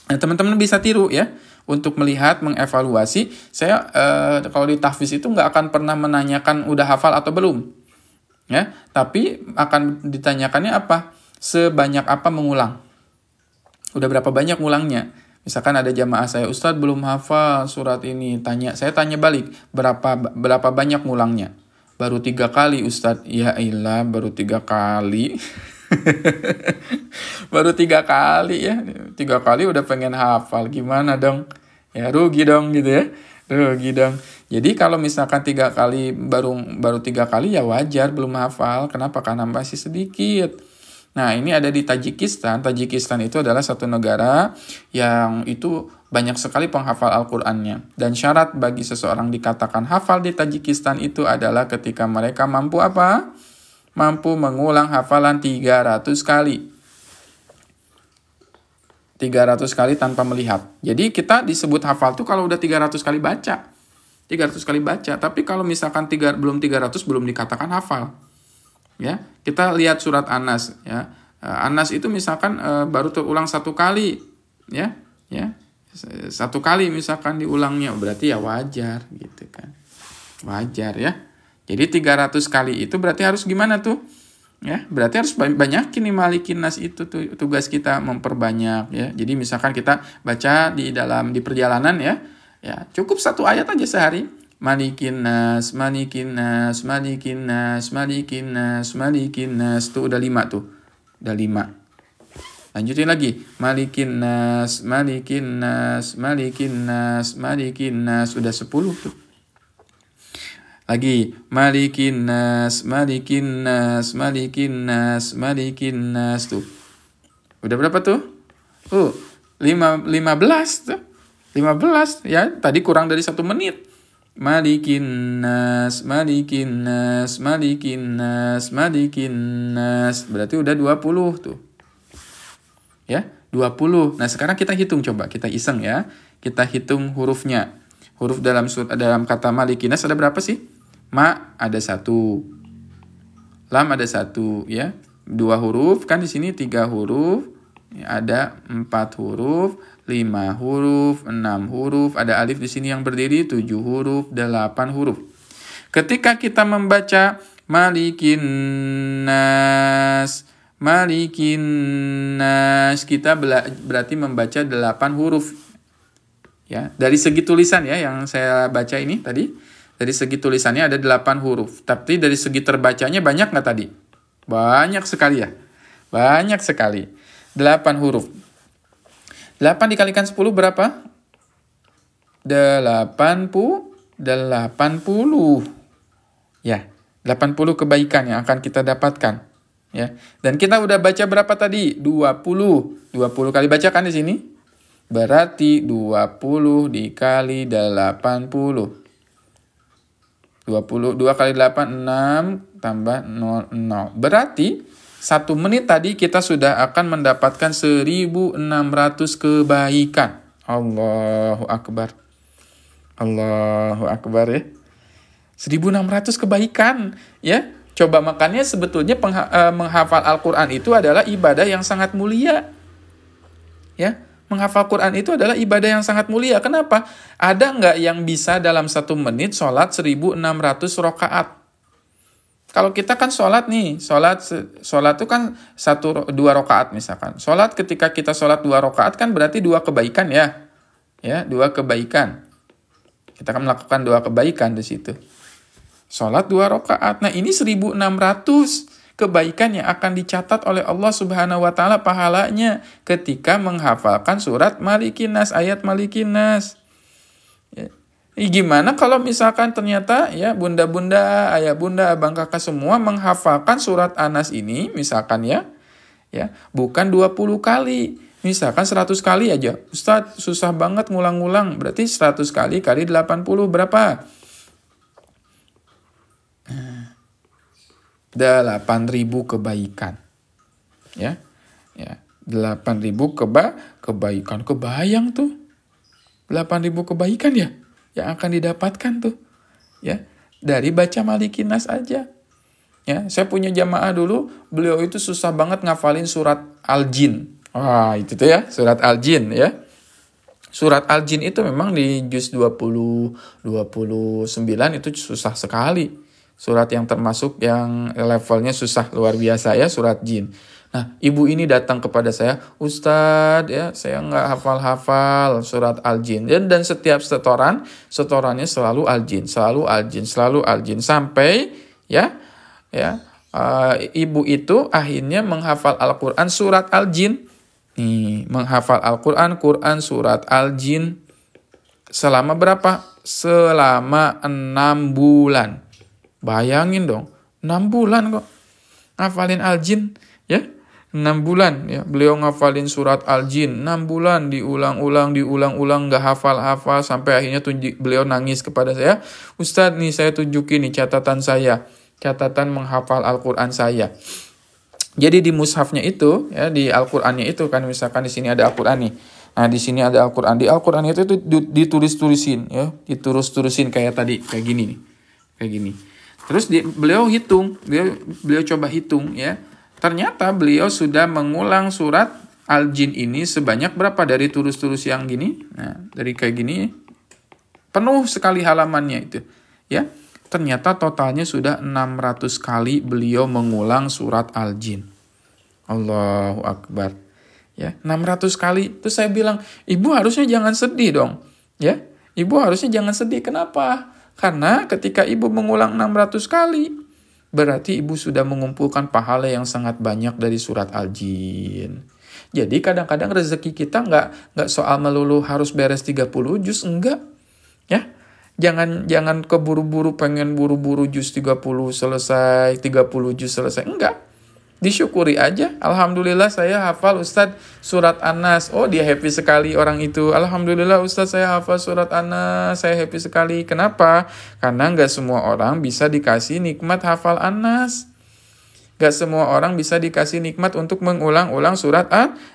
Nah, teman-teman bisa tiru ya. Untuk melihat, mengevaluasi. Saya kalau di tahfiz itu nggak akan pernah menanyakan udah hafal atau belum. Ya, tapi akan ditanyakannya apa? Sebanyak apa mengulang? Udah berapa banyak ngulangnya? Misalkan ada jamaah saya, Ustadz belum hafal surat ini. Saya tanya balik, berapa banyak ngulangnya? Baru 3 kali Ustadz. Ya ilah, baru 3 kali. Baru 3 kali ya. 3 kali udah pengen hafal. Gimana dong? Ya rugi dong gitu ya. Rugi dong. Jadi kalau misalkan 3 kali baru 3 kali ya wajar belum hafal. Kenapa? Karena masih sedikit. Nah, ini ada di Tajikistan. Tajikistan itu adalah satu negara yang itu banyak sekali penghafal Al-Qur'annya. Dan syarat bagi seseorang dikatakan hafal di Tajikistan itu adalah ketika mereka mampu apa? Mampu mengulang hafalan 300 kali. 300 kali tanpa melihat. Jadi kita disebut hafal tuh kalau udah 300 kali baca. 300 kali baca. Tapi kalau misalkan belum 300 belum dikatakan hafal. Ya, kita lihat surat Anas ya. Anas itu misalkan baru terulang 1 kali ya, 1 kali misalkan diulangnya berarti ya wajar gitu kan. Wajar ya. Jadi 300 kali itu berarti harus gimana tuh? Ya, berarti harus banyakin nih Malikin Nas itu tuh tugas kita memperbanyak ya. Jadi misalkan kita baca di perjalanan ya. Ya, cukup 1 ayat aja sehari. Malikin Nas, Malikin Nas, Malikin Nas, Malikin Nas, Malikin Nas. Tuh udah 5 tuh. Udah 5. Lanjutin lagi. Malikin Nas, Malikin Nas, Malikin Nas, Malikin Nas. Udah 10 tuh. Lagi. Malikin Nas, Malikin Nas, Malikin Nas, Malikin Nas. Tuh. Udah berapa tuh? 15 tuh. 15 ya. Tadi kurang dari 1 menit. Malikin Nas, Malikin Nas, Malikin Nas, Malikin Nas. Berarti udah 20 tuh. Ya, 20. Nah, sekarang kita hitung coba, kita iseng ya. Kita hitung hurufnya. Huruf dalam kata Malikin Nas ada berapa sih? Ma ada 1. Lam ada 1 ya. 2 huruf kan di sini 3 huruf. Ada 4 huruf, 5 huruf, 6 huruf, ada alif di sini yang berdiri 7 huruf, 8 huruf. Ketika kita membaca Malikin Nas, Malikin Nas, kita berarti membaca 8 huruf. Ya, dari segi tulisan ya yang saya baca ini tadi, dari segi tulisannya ada 8 huruf. Tapi dari segi terbacanya banyak nggak tadi? Banyak sekali ya. Banyak sekali. 8 huruf. 8 dikalikan 10 berapa? 80. Ya, 80 kebaikan yang akan kita dapatkan. Ya. Dan kita udah baca berapa tadi? 20. 20 kali baca kan di sini? Berarti 20 dikali 80. 22 kali 8, 6 tambah 0. Berarti 1 menit tadi kita sudah akan mendapatkan 1.600 kebaikan. Allahu Akbar. Allahu Akbar ya. 1.600 kebaikan ya. Coba makanya sebetulnya menghafal Al-Quran itu adalah ibadah yang sangat mulia. Ya, menghafal Quran itu adalah ibadah yang sangat mulia. Kenapa? Ada nggak yang bisa dalam 1 menit sholat 1.600 rakaat? Kalau kita kan sholat nih, sholat itu kan 2 rakaat misalkan. Sholat ketika kita sholat 2 rakaat kan berarti 2 kebaikan ya. Ya, 2 kebaikan. Kita akan melakukan 2 kebaikan di situ. Sholat 2 rakaat. Nah, ini 1.600 kebaikan yang akan dicatat oleh Allah Subhanahu wa taala pahalanya ketika menghafalkan surat Malikin Nas, ayat Malikin Nas. Ya. Gimana kalau misalkan ternyata ya bunda-bunda, ayah bunda, abang kakak semua menghafalkan surat Anas ini misalkan ya bukan 20 kali, misalkan 100 kali aja. Ustadz susah banget ngulang-ngulang, berarti 100 kali kali 80 berapa? 8.000 kebaikan. Ya. 8.000 kebaikan. Kebayang tuh. 8.000 kebaikan ya yang akan didapatkan tuh. Ya. Dari baca Malikin Nas aja. Ya, saya punya jamaah dulu, beliau itu susah banget ngafalin surat Al-Jin. Wah, itu tuh ya, surat Al-Jin ya. Surat Al-Jin itu memang di juz 29 itu susah sekali. Surat yang termasuk yang levelnya susah luar biasa ya, surat jin. Nah, ibu ini datang kepada saya, Ustadz ya, saya nggak hafal-hafal surat Al-Jin. Dan setiap setorannya selalu Al-Jin, selalu Al-Jin, selalu Al-Jin. Sampai ibu itu akhirnya menghafal Al-Quran surat Al-Jin. Nih, menghafal Al-Quran, Quran surat Al-Jin. Selama berapa? Selama 6 bulan. Bayangin dong, 6 bulan kok ngafalin Al-Jin, ya. 6 bulan ya, beliau ngafalin surat Al-Jin 6 bulan, diulang-ulang, nggak hafal-hafal, sampai akhirnya beliau nangis kepada saya, Ustadz nih saya tunjukin nih catatan saya, catatan menghafal Al-Quran saya. Jadi di mushafnya itu, ya di Al-Qurannya itu kan, misalkan di sini ada Al-Quran nih. Nah, di sini ada Al-Quran. Di Al-Quran itu ditulis-tulisin ya, ditulis-tulisin kayak tadi, kayak gini nih. Kayak gini. Terus beliau hitung, beliau coba hitung ya. Ternyata beliau sudah mengulang surat Al-Jin ini sebanyak berapa dari tulis-tulis yang gini? Nah, dari kayak gini penuh sekali halamannya itu, ya. Ternyata totalnya sudah 600 kali beliau mengulang surat Al-Jin. Allahu Akbar. Ya, 600 kali. Terus saya bilang, "Ibu harusnya jangan sedih dong." Ya. Ibu harusnya jangan sedih. Kenapa? Karena ketika ibu mengulang 600 kali, berarti ibu sudah mengumpulkan pahala yang sangat banyak dari surat Al-Jin. Jadi kadang-kadang rezeki kita nggak soal melulu harus beres 30 juz, enggak. Ya. Jangan keburu-buru pengen buru-buru juz 30 selesai, 30 juz selesai. Enggak. Disyukuri aja. Alhamdulillah saya hafal Ustadz surat An-Nas. Oh, dia happy sekali orang itu. Alhamdulillah Ustadz saya hafal surat An-Nas. Saya happy sekali. Kenapa? Karena nggak semua orang bisa dikasih nikmat hafal An-Nas. Nggak semua orang bisa dikasih nikmat untuk mengulang-ulang surat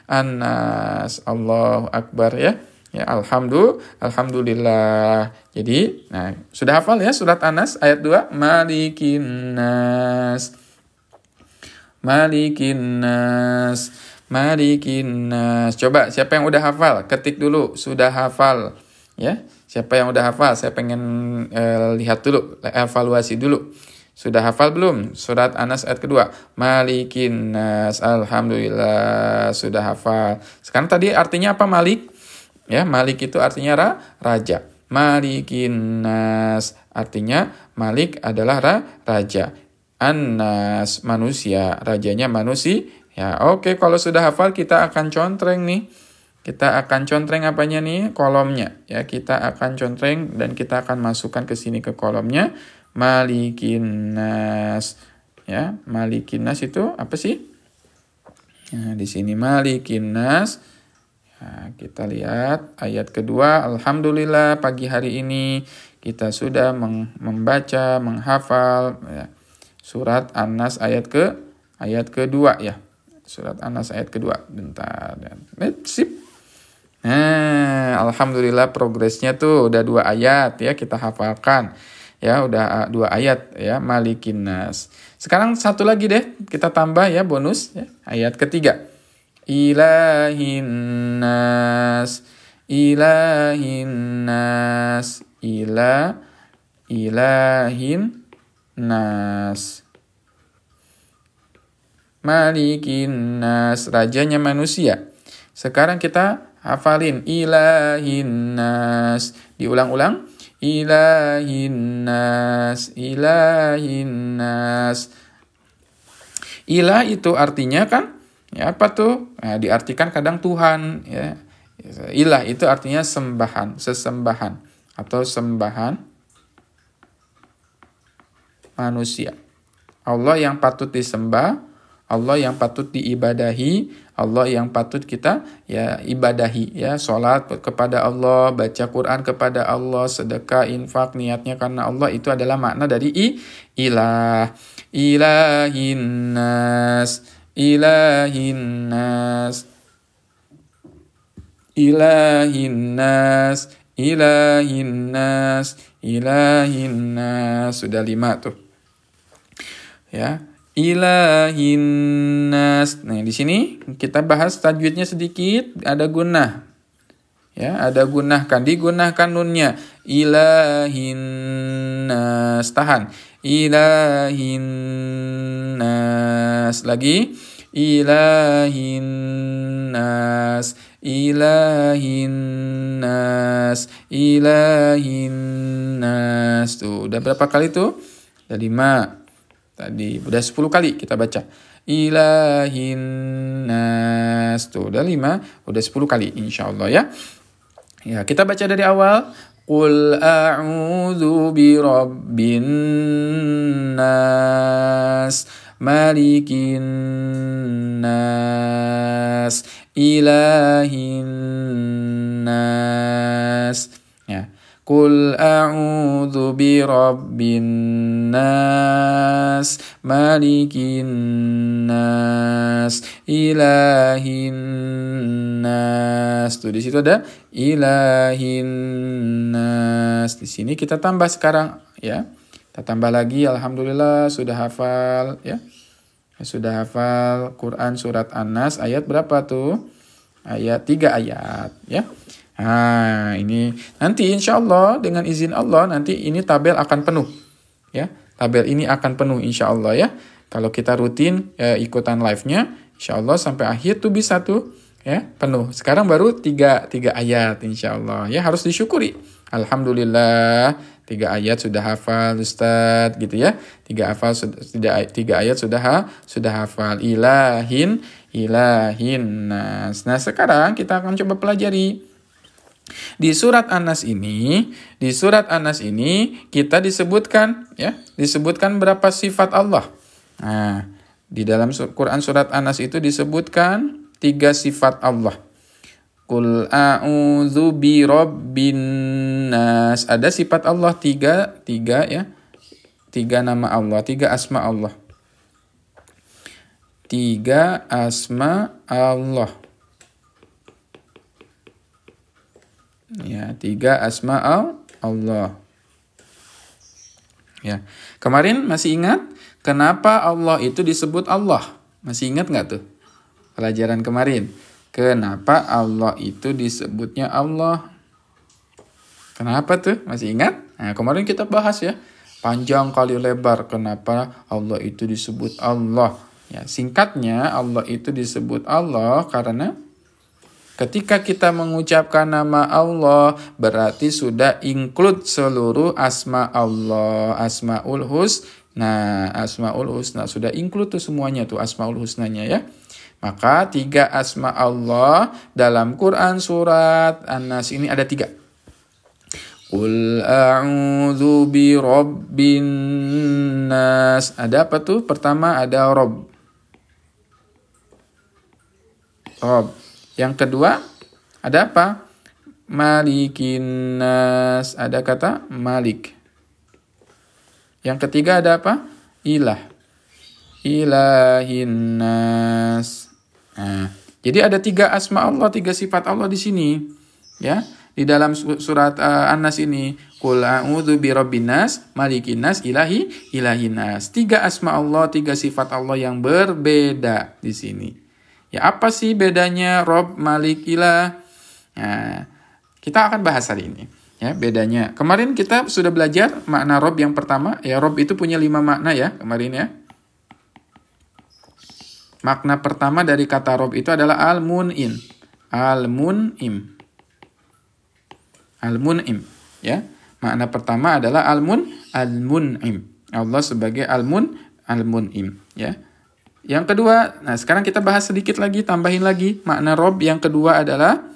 An-Nas. Allahu Akbar ya. Ya, alhamdulillah. Jadi, nah, sudah hafal ya surat An-Nas ayat 2. Malikin nas. Malikin nas. Coba siapa yang udah hafal? Ketik dulu, sudah hafal. Ya, siapa yang udah hafal? Saya pengen lihat dulu, evaluasi dulu. Sudah hafal belum? Surat An-Nas ayat kedua. Malikin nas. Alhamdulillah, sudah hafal. Sekarang tadi artinya apa Malik? Ya, Malik itu artinya raja. Malikin nas artinya Malik adalah raja. An-Nas manusia, rajanya manusia. Ya, oke, kalau sudah hafal kita akan contreng nih. Kita akan contreng apanya nih? Kolomnya. Ya, kita akan contreng dan kita akan masukkan ke sini ke kolomnya. Malikin nas. Ya, Malikin nas itu apa sih? Nah, di sini Malikin nas. Nah, kita lihat ayat kedua. Alhamdulillah pagi hari ini kita sudah membaca, menghafal ya, surat An-Nas ayat kedua ya. Surat An-Nas ayat kedua. Bentar. Sip. Nah, alhamdulillah progresnya tuh udah 2 ayat ya kita hafalkan. Ya, udah 2 ayat ya, Malikin nas. Sekarang satu lagi deh kita tambah ya bonus ya. Ayat ketiga. Ilahin nas. Ilahin nas. Ilahin nas. Malikin nas, rajanya manusia. Sekarang kita hafalin ilahin nas. Diulang-ulang. Ilahin nas. Ilahin nas. Ilah itu artinya kan ya apa tuh? Nah, diartikan kadang Tuhan ya. Ilah itu artinya sembahan, sesembahan atau sembahan manusia. Allah yang patut disembah, Allah yang patut diibadahi, Allah yang patut kita ya ibadahi ya, salat kepada Allah, baca Quran kepada Allah, sedekah, infak niatnya karena Allah, itu adalah makna dari ilah. Ilahin nas, ilahin nas. Ilahin nas, ilahin nas, ilahin nas. Sudah 5 tuh. Ya, ilahin nas. Nah, di sini kita bahas tajwidnya sedikit, ada gunnah. Ya, ada gunnah kan, digunakan nunnya. Ilahin nas, tahan. ilahin nas. Lagi, ilahin nas, ilahin nas, ilahin nas. Tuh, udah berapa kali tuh? Udah 5. Tadi udah 10 kali kita baca. Ilahin nas. Tuh, udah 5, udah 10 kali insyaallah ya. Ya, kita baca dari awal. Qul a'udzu birabbin nas, malikin nas, ilahin nas. Ya. Qul a'udzu birabbin nas, malikin nas, ilahin nas. Tuh di situ ada ilahin nas. Di sini kita tambah sekarang ya. Kita tambah lagi, alhamdulillah sudah hafal ya. Sudah hafal Quran surat An-Nas ayat berapa tuh? Ayat 3 ayat ya. Nah, ini nanti insya Allah dengan izin Allah nanti ini tabel akan penuh ya. Tabel ini akan penuh insya Allah ya. Kalau kita rutin ikutan live-nya, insya Allah sampai akhir tuh bisa tuh ya penuh. Sekarang baru 3 ayat insya Allah ya, harus disyukuri. Alhamdulillah 3 ayat sudah hafal Ustadz gitu ya. 3 ayat sudah hafal. Ilahin nas. Nah, sekarang kita akan coba pelajari. Di surat An-Nas ini kita disebutkan ya, disebutkan berapa sifat Allah. Nah, di dalam Quran surat An-Nas itu disebutkan 3 sifat Allah. Qul a'udzu birabbin nas. Ada sifat Allah 3 ya. 3 nama Allah, 3 asma Allah. 3 asma Allah. Ya, 3 asma Allah. Ya. Kemarin masih ingat kenapa Allah itu disebut Allah? Masih ingat nggak tuh? Pelajaran kemarin. Kenapa Allah itu disebutnya Allah? Kenapa tuh? Masih ingat? Nah, kemarin kita bahas ya. Panjang kali lebar kenapa Allah itu disebut Allah. Ya, singkatnya Allah itu disebut Allah karena ketika kita mengucapkan nama Allah, berarti sudah include seluruh asma Allah, Asmaul Husna. Asmaul Husna sudah include tuh semuanya tuh Asmaul Husnanya ya. Maka 3 asma Allah dalam Quran surat An-Nas ini ada 3. Qul a'udzu birabbin nas. Ada apa tuh? Pertama ada Rob. Yang kedua, ada apa? Malikin nas. Ada kata Malik. Yang ketiga ada apa? Ilah. Ilahin nas. Nah, jadi ada 3 asma Allah, 3 sifat Allah di sini. Ya, di dalam surat An-Nas ini. Qul a'udzu birabbin nas, malikin nas, ilahin nas. 3 asma Allah, 3 sifat Allah yang berbeda di sini. Ya, apa sih bedanya Rob, Malik, Ilah? Nah, kita akan bahas hari ini. Ya, bedanya. Kemarin kita sudah belajar makna Rob yang pertama. Ya, Rob itu punya 5 makna ya, kemarin ya. Makna pertama dari kata Rob itu adalah Al-Mun'im. Al-Mun'im. Al-Mun'im. Ya, makna pertama adalah Al-Mun'im. Allah sebagai Al-Mun'im. Ya. Yang kedua, nah sekarang kita bahas sedikit lagi, tambahin lagi. Makna Rob yang kedua adalah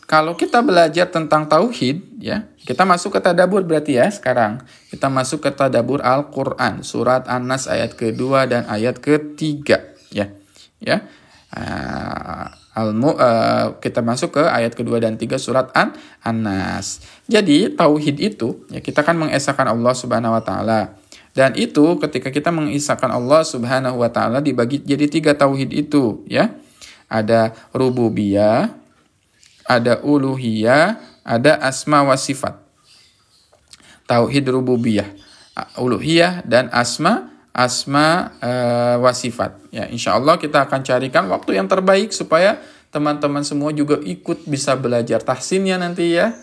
Kalau kita belajar tentang tauhid, ya, kita masuk ke tadabbur berarti ya sekarang. Kita masuk ke tadabbur Al-Qur'an, surat An-Nas ayat kedua dan ayat ketiga, ya. Ya. Kita masuk ke ayat kedua dan tiga surat An-Nas. Jadi tauhid itu, ya, kita kan mengesahkan Allah Subhanahu wa taala. Dan itu ketika kita mengisahkan Allah Subhanahu wa taala dibagi jadi tiga tauhid itu, ya. Ada rububiyah, ada uluhiyah, ada asma wa sifat. Tauhid rububiyah, uluhiyah dan asma wa sifat. Ya, insyaallah kita akan carikan waktu yang terbaik supaya teman-teman semua juga ikut bisa belajar tahsinnya nanti ya.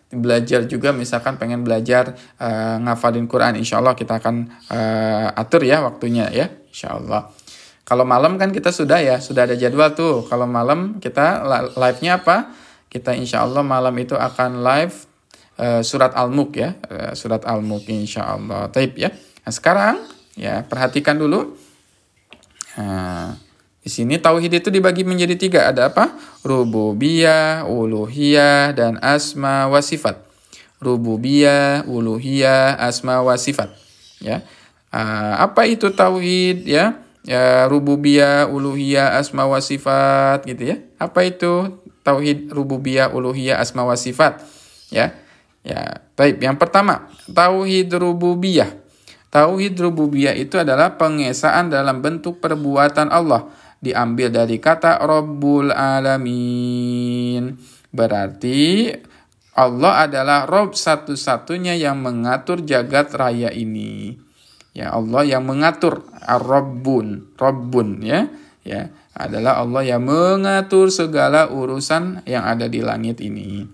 Belajar juga misalkan pengen belajar ngafalin Quran, insyaallah kita akan atur ya waktunya ya, insyaallah. Kalau malam kan kita sudah ada jadwal tuh. Kalau malam kita live-nya apa? Kita insya Allah malam itu akan live surat Al-Mulk ya. Surat Al-Mulk insya Allah. Taib ya. Nah sekarang ya perhatikan dulu. Di sini tauhid itu dibagi menjadi tiga. Ada apa? Rububiyah, uluhiyah, dan asma wa sifat. Rububiyah, uluhiyah, asma wa sifat. Ya. Apa itu tauhid ya? Ya, rububiyah, uluhiyah, asma wa sifat gitu ya. Apa itu tauhid rububiyah, uluhiyah, asma wa sifat? Ya. Ya, baik. Yang pertama, tauhid rububiyah. Tauhid rububiyah itu adalah pengesaan dalam bentuk perbuatan Allah, diambil dari kata Rabbul Alamin. Berarti Allah adalah Rabb satu-satunya yang mengatur jagat raya ini. Ya, Allah yang mengatur, Rabbun ya. Ya, adalah Allah yang mengatur segala urusan yang ada di langit ini.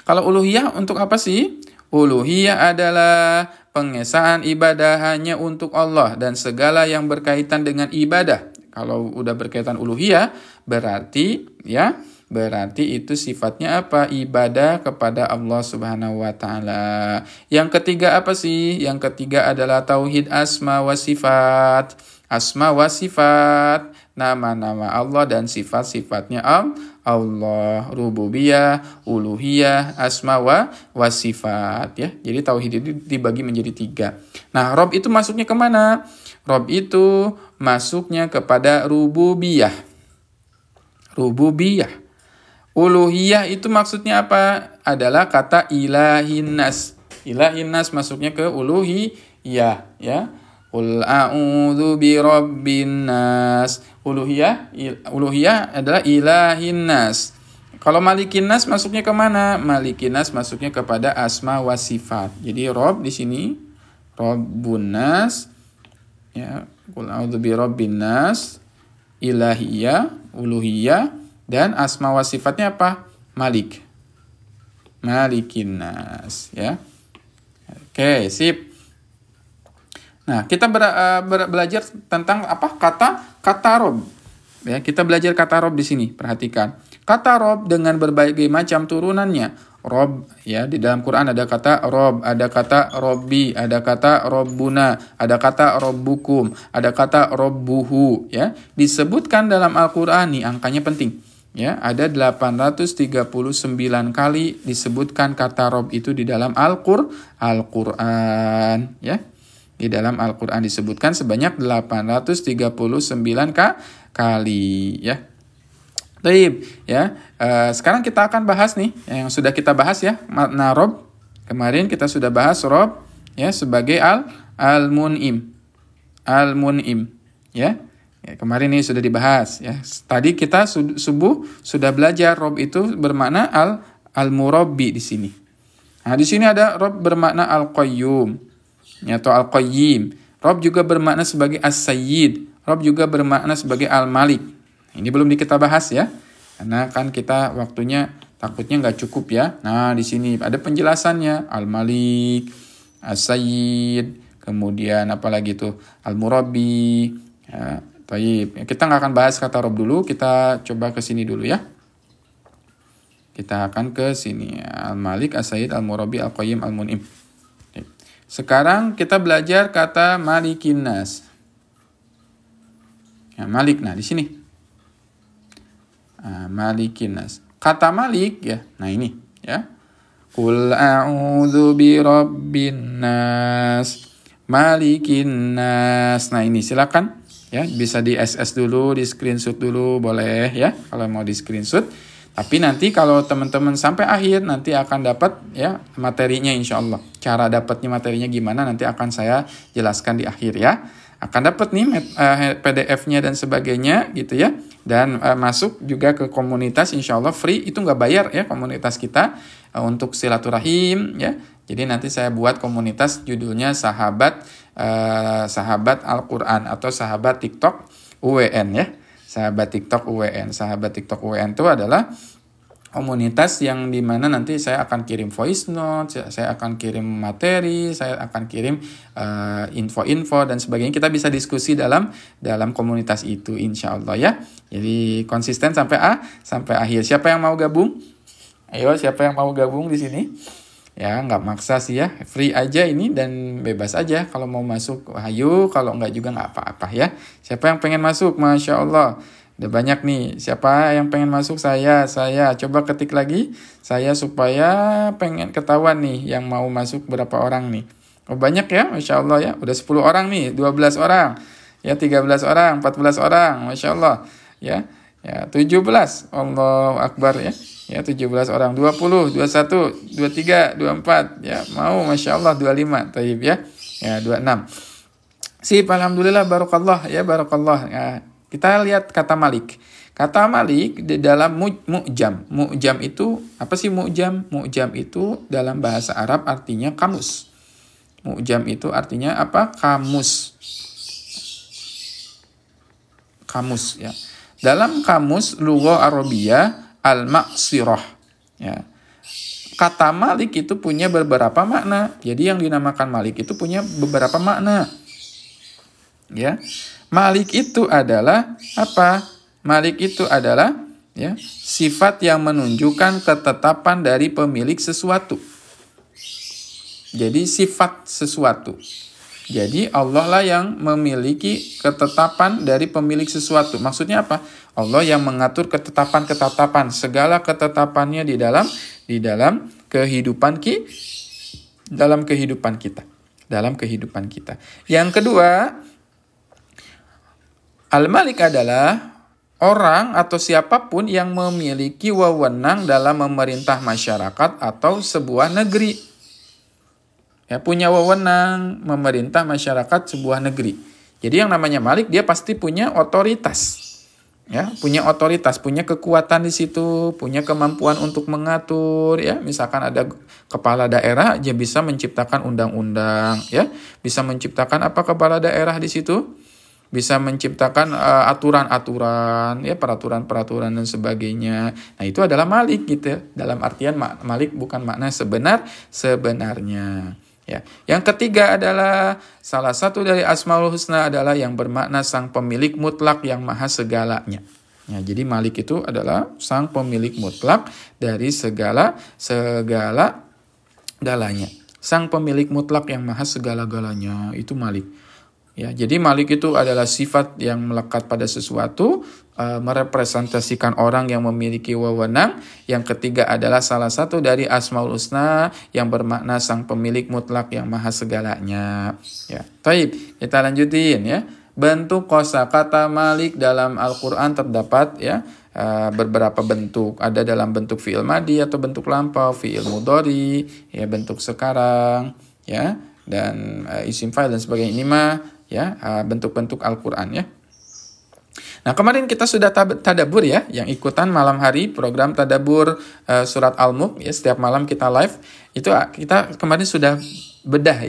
Kalau uluhiyah untuk apa sih? Uluhiyah adalah pengesaan ibadah hanya untuk Allah dan segala yang berkaitan dengan ibadah. Kalau udah berkaitan uluhiyah berarti itu sifatnya apa? Ibadah kepada Allah Subhanahu wa taala. Yang ketiga apa sih? Yang ketiga adalah tauhid asma wa sifat. Asma wa sifat, nama-nama Allah dan sifat-sifatnya Allah, rububiyah, uluhiyah, asma wa sifat ya. Jadi tauhid itu dibagi menjadi tiga. Nah, Rob itu masuknya kemana? Rob itu masuknya kepada rububiyah. Rububiyah. Uluhiyah itu maksudnya apa? Adalah kata ilahinnas. Ilahinnas masuknya ke uluhiyah ya. Qul a'udzu birabbin nas. Uluhiyah adalah ilahinnas. Kalau malikinnas masuknya kemana? Malikinnas masuknya kepada asma wa sifat. Jadi Rob di sini Rabbun nas ya. Qul a'udzu birabbin nas. Ilahiyah, uluhiyah, dan asma wa sifatnya apa? Malik. Malikinnas ya. Oke, sip. Nah, kita belajar tentang apa? Kata Rob. Ya, kita belajar kata Rob di sini. Perhatikan. Kata Rob dengan berbagai macam turunannya. Rob ya, di dalam Quran ada kata Rob, ada kata Robbi, ada kata Robbuna, ada kata Robbukum, ada kata Robbuhu ya. Disebutkan dalam Al-Qur'an nih, angkanya penting. Ya, ada 839 kali disebutkan kata Rob itu di dalam Al-Qur'an ya. Di dalam Al-Quran disebutkan sebanyak 839 kali ya. Baik ya. Sekarang kita akan bahas nih yang sudah kita bahas ya, makna Rob. Kemarin kita sudah bahas Rob ya sebagai al-mun'im. Al-mun'im ya. Ya, kemarin ini sudah dibahas ya. Tadi kita subuh sudah belajar Rob itu bermakna al-murabbi di sini. Nah, di sini ada Rob bermakna al-qayyum. Atau Al-Qayyim. Rob juga bermakna sebagai As-Sayyid. Rob juga bermakna sebagai Al-Malik. Ini belum kita bahas ya. Karena kan kita waktunya takutnya nggak cukup ya. Nah, di sini ada penjelasannya. Al-Malik, As-Sayyid, kemudian apa lagi tuh? Al-Murabbi. Ya, baik. Kita nggak akan bahas kata Rob dulu. Kita coba ke sini dulu ya. Kita akan ke sini. Al-Malik, As-Sayyid, Al-Murabbi, Al-Qayyim, Al-Mun'im. Sekarang kita belajar kata malikinnas. Ya, Malik. Nah, di sini. Malikin nas. Kata Malik ya. Nah ini ya. Qul a'udzu birabbin nas, malikin nas. Nah ini silakan ya, bisa di SS dulu, di screenshot dulu boleh ya kalau mau di screenshot. Tapi nanti kalau teman-teman sampai akhir nanti akan dapat ya materinya insyaallah. Cara dapatnya materinya gimana nanti akan saya jelaskan di akhir ya. Akan dapat nih PDF-nya dan sebagainya gitu ya. Dan masuk juga ke komunitas insyaallah free, itu nggak bayar ya komunitas kita untuk silaturahim ya. Jadi nanti saya buat komunitas judulnya sahabat Al-Quran atau sahabat TikTok UWN ya. Sahabat TikTok UWN. Sahabat TikTok UWN itu adalah komunitas yang dimana nanti saya akan kirim voice note, saya akan kirim materi, saya akan kirim info-info dan sebagainya. Kita bisa diskusi dalam komunitas itu insya Allah ya. Jadi konsisten sampai akhir. Siapa yang mau gabung? Ayo, siapa yang mau gabung di sini? Ya, nggak maksa sih ya, free aja ini dan bebas aja. Kalau mau masuk, ayo. Kalau nggak juga nggak apa-apa ya. Siapa yang pengen masuk? Masya Allah. Udah banyak nih. Siapa yang pengen masuk? Saya. Coba ketik lagi. Saya supaya pengen ketahuan nih yang mau masuk berapa orang nih. Oh banyak ya, Masya Allah ya. Udah 10 orang nih, 12 orang. Ya 13 orang, 14 orang. Masya Allah. Ya 17. Allahu Akbar ya. Ya 17 orang. 20, 21, 23, 24. Ya mau Masya Allah 25. Taib ya. Ya 26. Sip, alhamdulillah, barakallah ya, barakallah. Ya. Kita lihat kata Malik. Kata Malik di dalam mu'jam. Mu'jam itu, apa sih mu'jam? Mu'jam itu dalam bahasa Arab artinya kamus. Mu'jam itu artinya apa? Kamus. Kamus ya. Dalam kamus Lughah Arabiyah al-Maqsirah. Ya. Kata Malik itu punya beberapa makna. Jadi yang dinamakan Malik itu punya beberapa makna. Ya. Malik itu adalah apa? Malik itu adalah ya, sifat yang menunjukkan ketetapan dari pemilik sesuatu. Jadi sifat sesuatu. Jadi Allah lah yang memiliki ketetapan dari pemilik sesuatu. Maksudnya apa? Allah yang mengatur ketetapan-ketetapan, segala ketetapannya di dalam kehidupan kita. Dalam kehidupan kita. Yang kedua, Al-Malik adalah orang atau siapapun yang memiliki wewenang dalam memerintah masyarakat atau sebuah negeri. Ya, punya wewenang memerintah masyarakat sebuah negeri. Jadi yang namanya Malik dia pasti punya otoritas. Ya, punya otoritas, punya kekuatan di situ, punya kemampuan untuk mengatur ya. Misalkan ada kepala daerah, dia bisa menciptakan undang-undang ya. Bisa menciptakan apa kepala daerah di situ? Bisa menciptakan aturan-aturan, ya peraturan-peraturan dan sebagainya. Nah itu adalah Malik gitu. Dalam artian Malik bukan makna sebenarnya. Ya. Yang ketiga adalah salah satu dari Asmaul Husna adalah yang bermakna sang pemilik mutlak yang maha segalanya. Ya, jadi Malik itu adalah sang pemilik mutlak dari segala-galanya. Sang pemilik mutlak yang maha segala-galanya itu Malik. Ya, jadi Malik itu adalah sifat yang melekat pada sesuatu, merepresentasikan orang yang memiliki wewenang. Yang ketiga adalah salah satu dari Asmaul Husna yang bermakna sang pemilik mutlak yang maha segalanya. Ya, taib. Kita lanjutin ya. Bentuk kosakata Malik dalam Al-Quran terdapat ya beberapa bentuk. Ada dalam bentuk fi'il madi atau bentuk lampau, fi'il mudhari, ya bentuk sekarang, ya dan isim fa'il dan sebagainya. Ini mah ya bentuk-bentuk Al-Quran ya. Nah kemarin kita sudah tadabur ya, yang ikutan malam hari program tadabur surat Al-Mulk ya, setiap malam kita live itu kita kemarin sudah bedah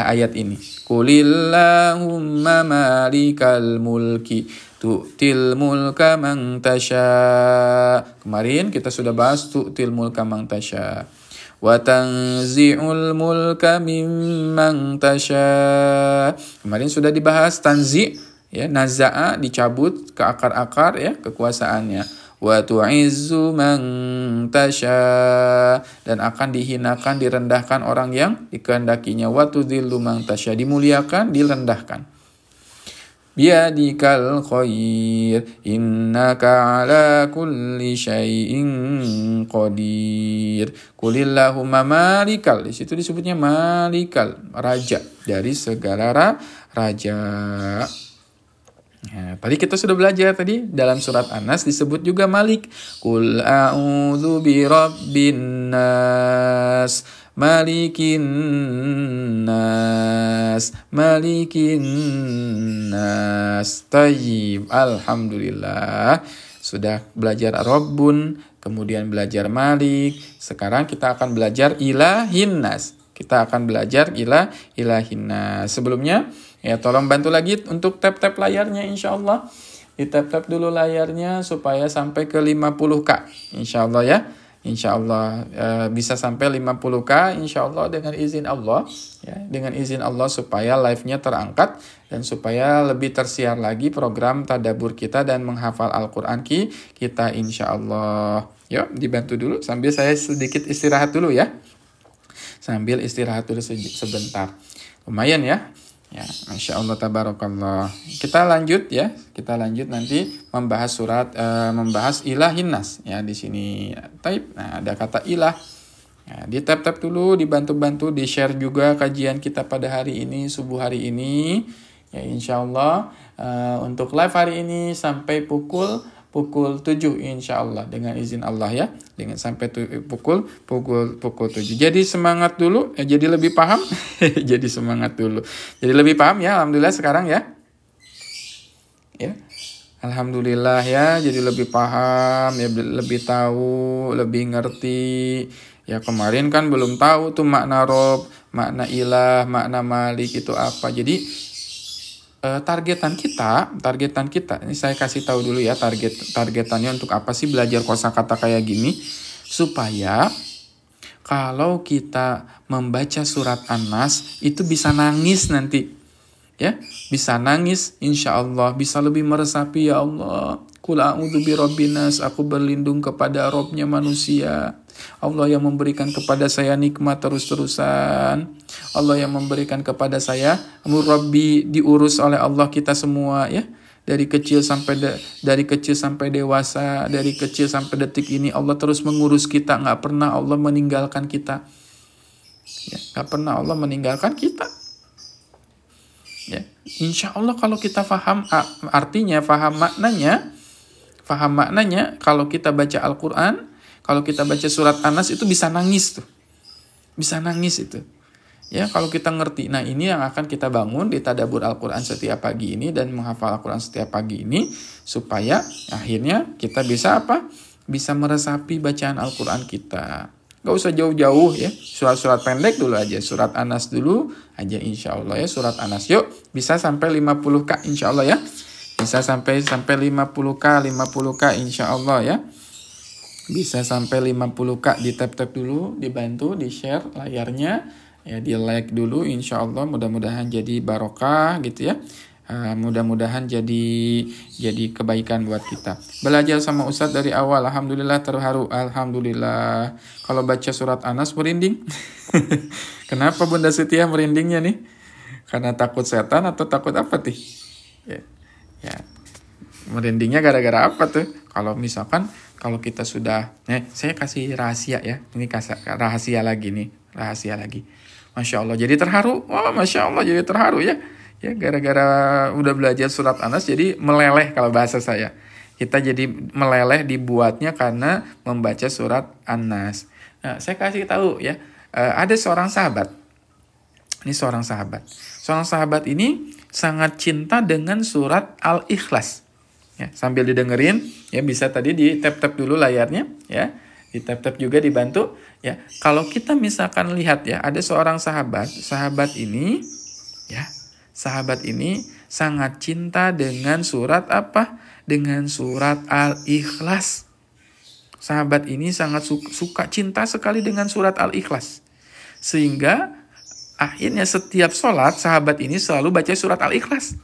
ayat ini. Qulillahumma malikal mulki tu'til mulka man tasha. Kemarin kita sudah bahas tu'til mulka man tasha. Wa tanzi'ul mulka mimman tasha. Kemarin sudah dibahas tanzi' ya, naza'a dicabut ke akar-akar ya kekuasaannya. Wa tu'izzu man tasha, dan akan dihinakan direndahkan orang yang dikehendakinya. Wa tudhillu man tasha, dimuliakan direndahkan. biyadikal khair innaka ala kulli syai'in qadir. Qulillahumma malikal, di situ disebutnya malikal, raja dari segala raja. Nah, tadi kita sudah belajar tadi dalam surat An-Nas disebut juga Malik. Qul a'udzu birabbin nas, malikin nas, malikin nas. Tayyib, alhamdulillah. Sudah belajar Rabbun, kemudian belajar Malik. Sekarang kita akan belajar Ilahin nas. Kita akan belajar Ilahin nas. Sebelumnya ya, tolong bantu lagi untuk tap-tap layarnya insyaallah. Di-tap-tap dulu layarnya supaya sampai ke 50K insyaallah ya. Insyaallah bisa sampai 50K insyaallah dengan izin Allah ya, dengan izin Allah supaya live-nya terangkat dan supaya lebih tersiar lagi program tadabbur kita dan menghafal Al-Qur'an kita insyaallah. Yuk dibantu dulu sambil saya sedikit istirahat dulu ya. Sambil istirahat dulu sebentar. Lumayan ya. Ya, Masya Allah tabarakallah. Kita lanjut ya. Kita lanjut nanti membahas membahas Ilahin nas ya di sini. Taib. Nah, ada kata ilah. Ya, di tap dulu, dibantu-bantu, di-share juga kajian kita pada hari ini, subuh hari ini. Ya, insya Allah untuk live hari ini sampai pukul 7 insya Allah dengan izin Allah ya, dengan sampai pukul 7. Jadi semangat dulu, jadi lebih paham. Jadi semangat dulu, jadi lebih paham ya. Alhamdulillah sekarang ya, alhamdulillah ya, jadi lebih paham ya, lebih tahu, lebih ngerti ya. Kemarin kan belum tahu tuh makna Rob, makna ilah, makna Malik itu apa. Jadi targetan kita ini saya kasih tahu dulu ya, targetannya untuk apa sih belajar kosakata kayak gini, supaya kalau kita membaca surat An-Nas itu bisa nangis nanti ya, bisa nangis insyaallah, bisa lebih meresapi. Ya Allah, qul a'udzu birabbin nas, aku berlindung kepada Robnya manusia. Allah yang memberikan kepada saya nikmat terus-terusan. Allah yang memberikan kepada saya, Rabbi, diurus oleh Allah kita semua ya. Dari kecil sampai dewasa, dari kecil sampai detik ini Allah terus mengurus kita, enggak pernah Allah meninggalkan kita. Ya, enggak pernah Allah meninggalkan kita. Ya, insya Allah kalau kita faham artinya, faham maknanya, kalau kita baca Al-Quran, kalau kita baca surat An-Nas itu bisa nangis tuh. Bisa nangis itu. Ya, kalau kita ngerti. Nah, ini yang akan kita bangun di tadabbur Al-Quran setiap pagi ini dan menghafal Al-Quran setiap pagi ini supaya akhirnya kita bisa apa? Bisa meresapi bacaan Al-Quran kita. Gak usah jauh-jauh ya. Surat-surat pendek dulu aja. Surat An-Nas dulu aja insya Allah ya. Surat An-Nas yuk. Bisa sampai 50K insya Allah ya. Bisa sampai 50K insya Allah ya. Bisa sampai 50K, di tap dulu, dibantu, di-share layarnya, ya di like dulu insya Allah, mudah-mudahan jadi barokah gitu ya. Mudah-mudahan jadi kebaikan buat kita. Belajar sama Ustadz dari awal, alhamdulillah terharu, alhamdulillah. Kalau baca surat An-Nas merinding. Kenapa Bunda Setia merindingnya nih? Karena takut setan atau takut apa tuh? Ya. Merindingnya gara-gara apa tuh? Kalau misalkan kalau kita sudah, saya kasih rahasia ya. Ini rahasia lagi nih, rahasia lagi. Masya Allah, jadi terharu. Oh, Masya Allah, jadi terharu ya. Ya, gara-gara udah belajar surat An-Nas, jadi meleleh kalau bahasa saya. Kita jadi meleleh dibuatnya karena membaca surat An-Nas. Nah, saya kasih tahu ya, ada seorang sahabat. Ini seorang sahabat. Seorang sahabat ini sangat cinta dengan surat Al-Ikhlas. Ya, sambil didengerin, ya bisa tadi di tap dulu layarnya, ya, di tap juga dibantu, ya. Kalau kita misalkan lihat ya, ada seorang sahabat ini, ya, sahabat ini sangat cinta dengan surat apa? Dengan surat Al-Ikhlas. Sahabat ini sangat suka cinta sekali dengan surat Al-Ikhlas, sehingga akhirnya setiap sholat sahabat ini selalu baca surat Al-Ikhlas.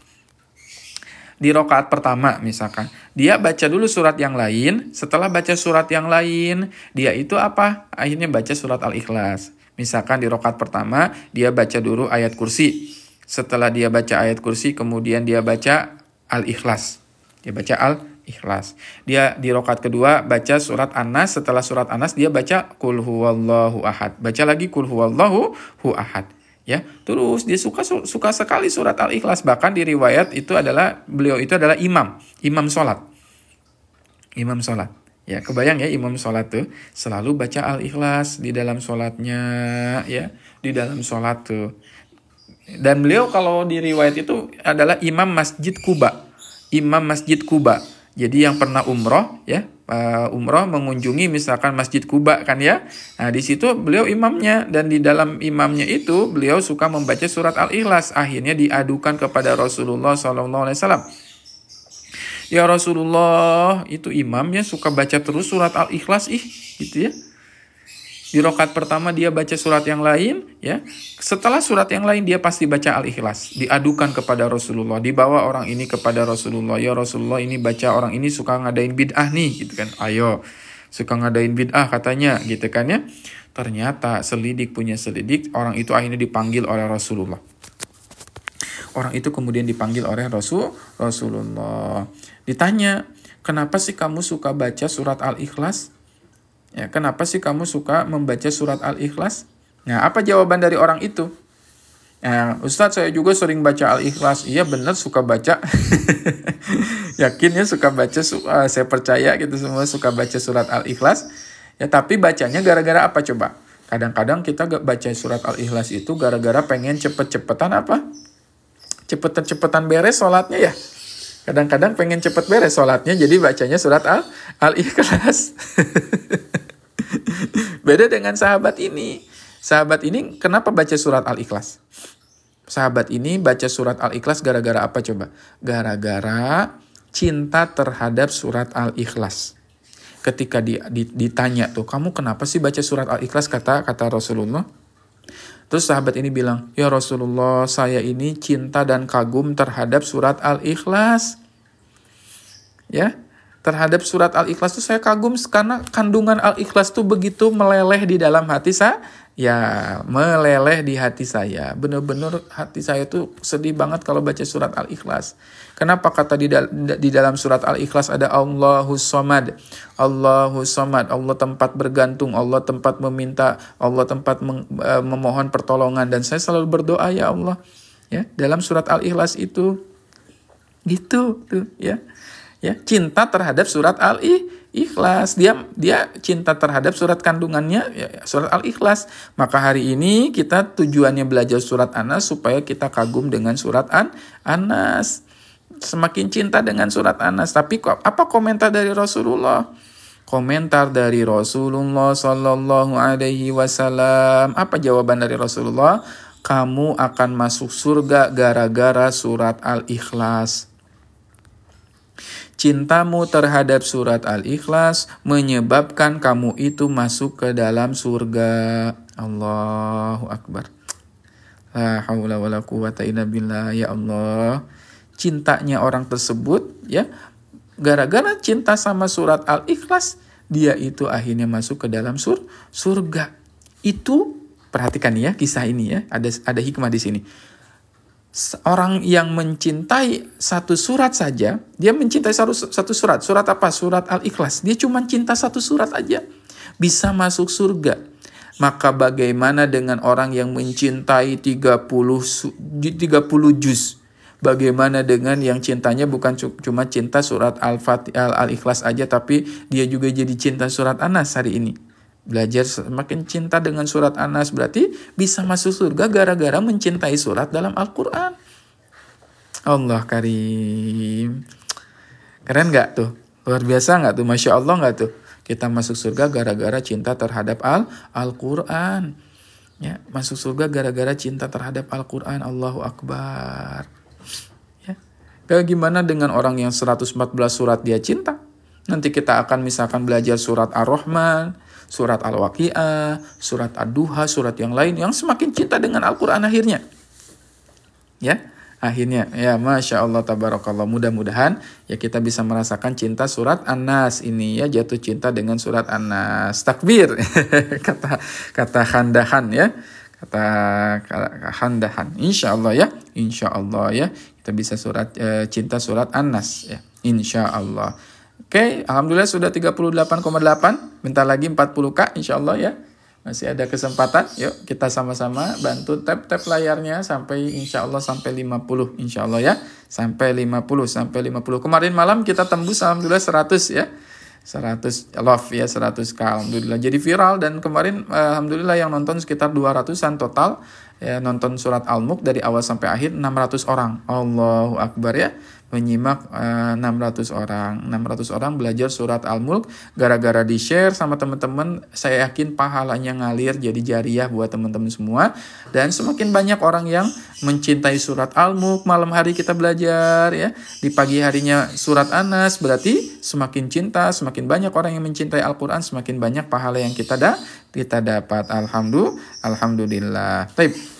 Di rakaat pertama misalkan, dia baca dulu surat yang lain, setelah baca surat yang lain, dia itu apa? Akhirnya baca surat Al-Ikhlas. Misalkan di rakaat pertama, dia baca dulu ayat kursi. Setelah dia baca ayat kursi, kemudian dia baca Al-Ikhlas. Dia baca Al-Ikhlas. Dia di rakaat kedua baca surat An-Nas. Setelah surat An-Nas dia baca Qul huwallahu ahad. Baca lagi Qul huwallahu ahad. Ya, terus dia suka sekali surat Al-Ikhlas. Bahkan di riwayat itu beliau itu adalah imam salat. Imam salat. Ya, kebayang ya imam salat tuh selalu baca Al-Ikhlas di dalam salatnya, ya, di dalam salat tuh. Dan beliau kalau di riwayat itu adalah imam Masjid Quba. Imam Masjid Quba. Jadi yang pernah umroh, ya, umroh mengunjungi misalkan Masjid Quba kan ya. Nah, di situ beliau imamnya, dan di dalam imamnya itu beliau suka membaca surat Al-Ikhlas. Akhirnya diadukan kepada Rasulullah SAW. Ya Rasulullah, itu imamnya suka baca terus surat Al-Ikhlas gitu ya. Di rakaat pertama dia baca surat yang lain, ya. Setelah surat yang lain dia pasti baca Al-Ikhlas. Diadukan kepada Rasulullah, dibawa orang ini kepada Rasulullah. Ya Rasulullah, ini baca orang ini suka ngadain bid'ah nih, gitu kan. Ayo, suka ngadain bid'ah katanya, gitu kan ya. Ternyata selidik punya selidik, orang itu akhirnya dipanggil oleh Rasulullah. Orang itu kemudian dipanggil oleh Rasulullah. Ditanya, kenapa sih kamu suka baca surat Al-Ikhlas? Ya, kenapa sih kamu suka membaca surat Al-Ikhlas? Nah, apa jawaban dari orang itu? Nah, Ustadz, saya juga sering baca Al-Ikhlas. Iya benar, suka baca. Yakin ya suka baca, saya percaya gitu semua suka baca surat Al-Ikhlas. Ya, tapi bacanya gara-gara apa coba? Kadang-kadang kita baca surat Al-Ikhlas itu gara-gara pengen cepet-cepetan apa? Cepet-cepetan beres sholatnya ya. Kadang-kadang pengen cepet beres sholatnya, jadi bacanya surat Al-Ikhlas. Beda dengan sahabat ini. Sahabat ini kenapa baca surat Al-Ikhlas? Sahabat ini baca surat Al-Ikhlas gara-gara apa coba? Gara-gara cinta terhadap surat Al-Ikhlas. Ketika ditanya tuh, kamu kenapa sih baca surat Al-Ikhlas, kata Rasulullah? Terus sahabat ini bilang, ya Rasulullah, saya ini cinta dan kagum terhadap surat Al-Ikhlas. Ya, terhadap surat Al-Ikhlas itu saya kagum karena kandungan Al-Ikhlas itu begitu meleleh di dalam hati saya. Ya, meleleh di hati saya. Benar-benar hati saya tuh sedih banget kalau baca surat Al-Ikhlas. Kenapa kata di dalam surat Al-Ikhlas ada Allahus Somad. Allahus Somad, Allah tempat bergantung, Allah tempat meminta, Allah tempat memohon pertolongan. Dan saya selalu berdoa, ya Allah. Ya, dalam surat Al-Ikhlas itu. Gitu tuh ya. Ya, cinta terhadap surat Al-Ikhlas. Dia cinta terhadap surat kandungannya, ya, surat Al-Ikhlas. Maka hari ini kita tujuannya belajar surat An-Nas supaya kita kagum dengan surat An-Nas. Semakin cinta dengan surat An-Nas. Tapi apa komentar dari Rasulullah? Komentar dari Rasulullah Sallallahu Alaihi Wasallam. Apa jawaban dari Rasulullah? Kamu akan masuk surga gara-gara surat Al-Ikhlas. Cintamu terhadap surat Al-Ikhlas menyebabkan kamu itu masuk ke dalam surga. Allahu Akbar. La haula wala quwata illa billah. Ya Allah, cintanya orang tersebut, ya, gara-gara cinta sama surat Al-Ikhlas, dia itu akhirnya masuk ke dalam surga. Itu perhatikan ya kisah ini ya, ada hikmah di sini. Orang yang mencintai satu surat saja, dia mencintai satu surat. Surat apa? Surat Al-Ikhlas. Dia cuma cinta satu surat aja, bisa masuk surga. Maka bagaimana dengan orang yang mencintai 30 juz? Bagaimana dengan yang cintanya bukan cuma cinta surat Al-Ikhlas aja, tapi dia juga jadi cinta surat An-Nas hari ini. Belajar semakin cinta dengan surat An-Nas, berarti bisa masuk surga gara-gara mencintai surat dalam Al-Quran. Allah Karim. Keren gak tuh? Luar biasa gak tuh? Masya Allah gak tuh? Kita masuk surga gara-gara cinta terhadap Al-Quran. Ya, masuk surga gara-gara cinta terhadap Al-Quran. Allahu Akbar. Ya. Kayak gimana dengan orang yang 114 surat dia cinta? Nanti kita akan misalkan belajar surat Ar-Rahman, surat Al-Waqi'ah, surat Ad-Duha, surat yang lain yang semakin cinta dengan Al-Quran akhirnya. Ya, akhirnya. Ya, Masya Allah, Tabarakallah. Mudah-mudahan ya kita bisa merasakan cinta surat An-Nas ini ya, jatuh cinta dengan surat An-Nas. Takbir, kata Khandahan ya. kata Handahan. Insyaallah ya. Insyaallah ya. Kita bisa cinta surat An-Nas ya. Insyaallah. Oke, alhamdulillah sudah 38,8. Bentar lagi 40K insyaallah ya. Masih ada kesempatan. Yuk kita sama-sama bantu tap layarnya sampai insyaallah sampai 50 insyaallah ya. Sampai 50. Kemarin malam kita tembus alhamdulillah 100 ya. 100 love ya, 100K alhamdulillah. Jadi viral dan kemarin alhamdulillah yang nonton sekitar 200-an total. Ya, nonton surat Al-Mulk dari awal sampai akhir 600 orang. Allahu Akbar ya. Menyimak 600 orang belajar surat Al-Mulk gara-gara di-share sama teman-teman. Saya yakin pahalanya ngalir jadi jariah buat teman-teman semua, dan semakin banyak orang yang mencintai surat Al-Mulk. Malam hari kita belajar ya, di pagi harinya surat An-Nas, berarti semakin cinta, semakin banyak orang yang mencintai Al-Qur'an, semakin banyak pahala yang kita dapat. Alhamdulillah. Baik.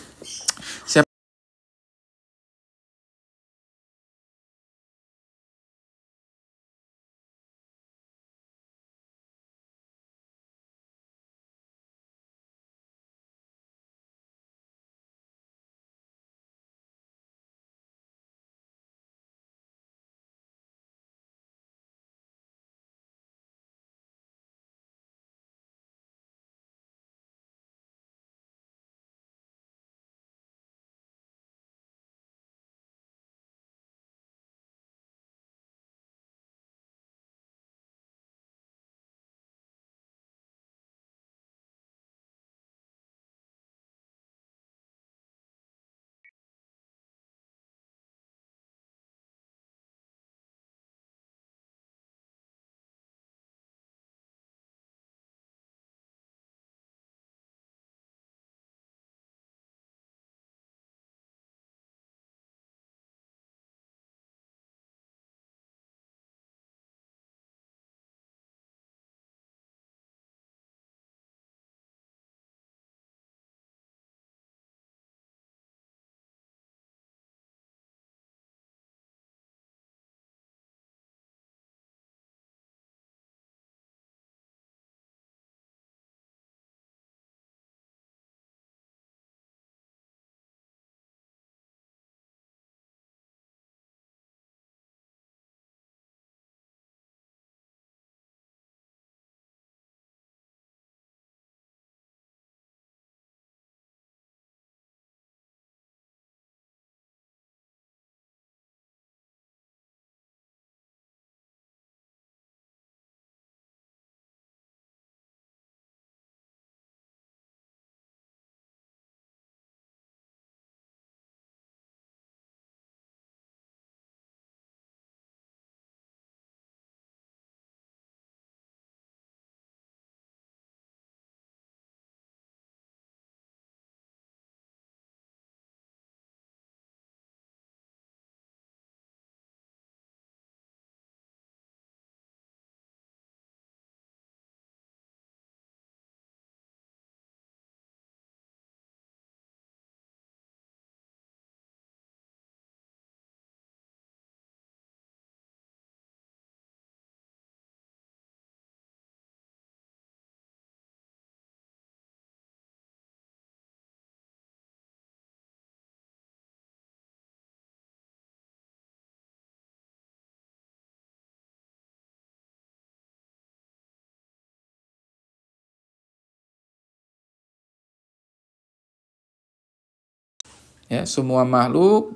Ya, semua makhluk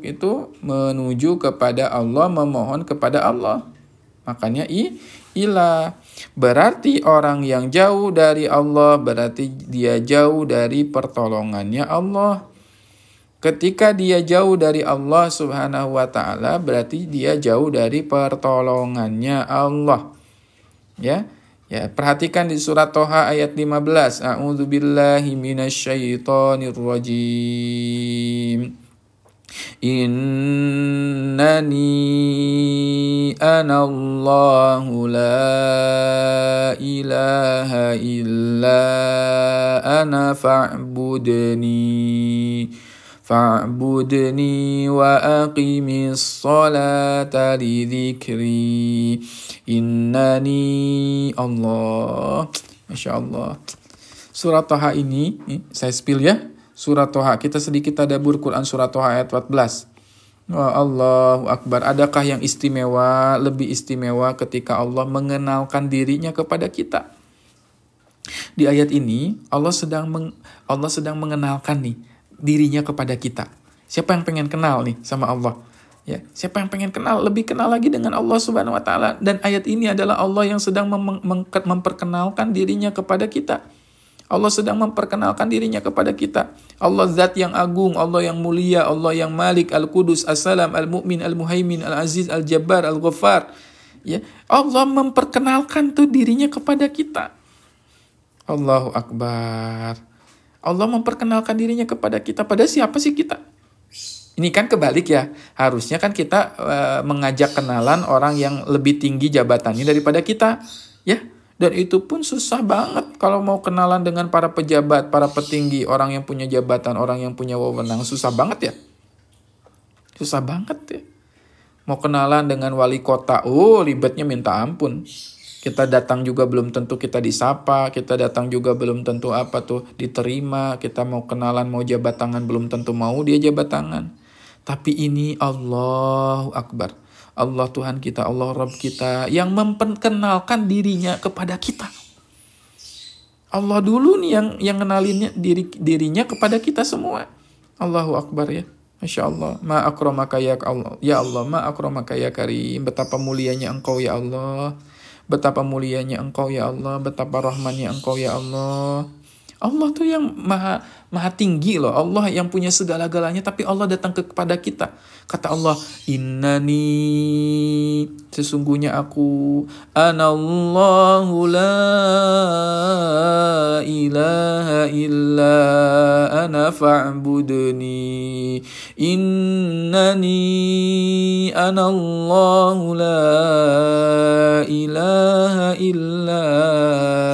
itu menuju kepada Allah, memohon kepada Allah. Makanya ilah. Berarti orang yang jauh dari Allah berarti dia jauh dari pertolongannya Allah. Ketika dia jauh dari Allah Subhanahu wa taala berarti dia jauh dari pertolongannya Allah. Ya. Ya, perhatikan di surat Toha ayat 15. A'udzubillahi minasyaitonirrajim. Innani anallahu la ilaha illa ana fa'budni wa aqimis salata lidzikri. Innani Allah. Masya Allah. Surat Toha ini, saya spill ya. Surat Toha, kita sedikit tadabbur Quran surat Toha ayat 14. Wah, Allahu Akbar. Adakah yang istimewa, lebih istimewa ketika Allah mengenalkan dirinya kepada kita? Di ayat ini Allah sedang mengenalkan nih dirinya kepada kita. Siapa yang pengen kenal nih sama Allah? Ya, siapa yang pengen kenal, lebih kenal lagi dengan Allah Subhanahu wa taala. Dan ayat ini adalah Allah yang sedang memperkenalkan dirinya kepada kita. Allah sedang memperkenalkan dirinya kepada kita. Allah zat yang agung, Allah yang mulia, Allah yang Malik, Al-Qudus, As-Salam, Al-Mu'min, Al-Muhaimin, Al-Aziz, Al-Jabbar, Al-Ghaffar. Ya, Allah memperkenalkan tuh dirinya kepada kita. Allahu Akbar. Allah memperkenalkan dirinya kepada kita. Pada siapa sih kita? Ini kan kebalik ya. Harusnya kan kita mengajak kenalan orang yang lebih tinggi jabatannya daripada kita. Ya. Dan itu pun susah banget kalau mau kenalan dengan para pejabat, para petinggi, orang yang punya jabatan, orang yang punya wewenang. Susah banget ya. Susah banget ya. Mau kenalan dengan wali kota, ribetnya minta ampun. Kita datang juga belum tentu kita disapa, kita datang juga belum tentu diterima, kita mau kenalan, mau jabat tangan, belum tentu mau dia jabat tangan. Tapi ini Allahu Akbar. Allah Tuhan kita, Allah Rabb kita yang memperkenalkan dirinya kepada kita. Allah dulu nih yang kenalinnya dirinya kepada kita semua. Allahu Akbar ya. Masya Allah. Ma akramaka ya Allah. Ya Allah, ma akramaka ya karim. Betapa mulianya engkau ya Allah. Betapa mulianya engkau ya Allah. Betapa rahmannya engkau ya Allah. Allah tuh yang maha tinggi loh. Allah yang punya segala-galanya, tapi Allah datang kepada kita. Kata Allah, innani, sesungguhnya aku, anallahu la ilaha illa ana fa'budni. Innani anallahu la ilaha illa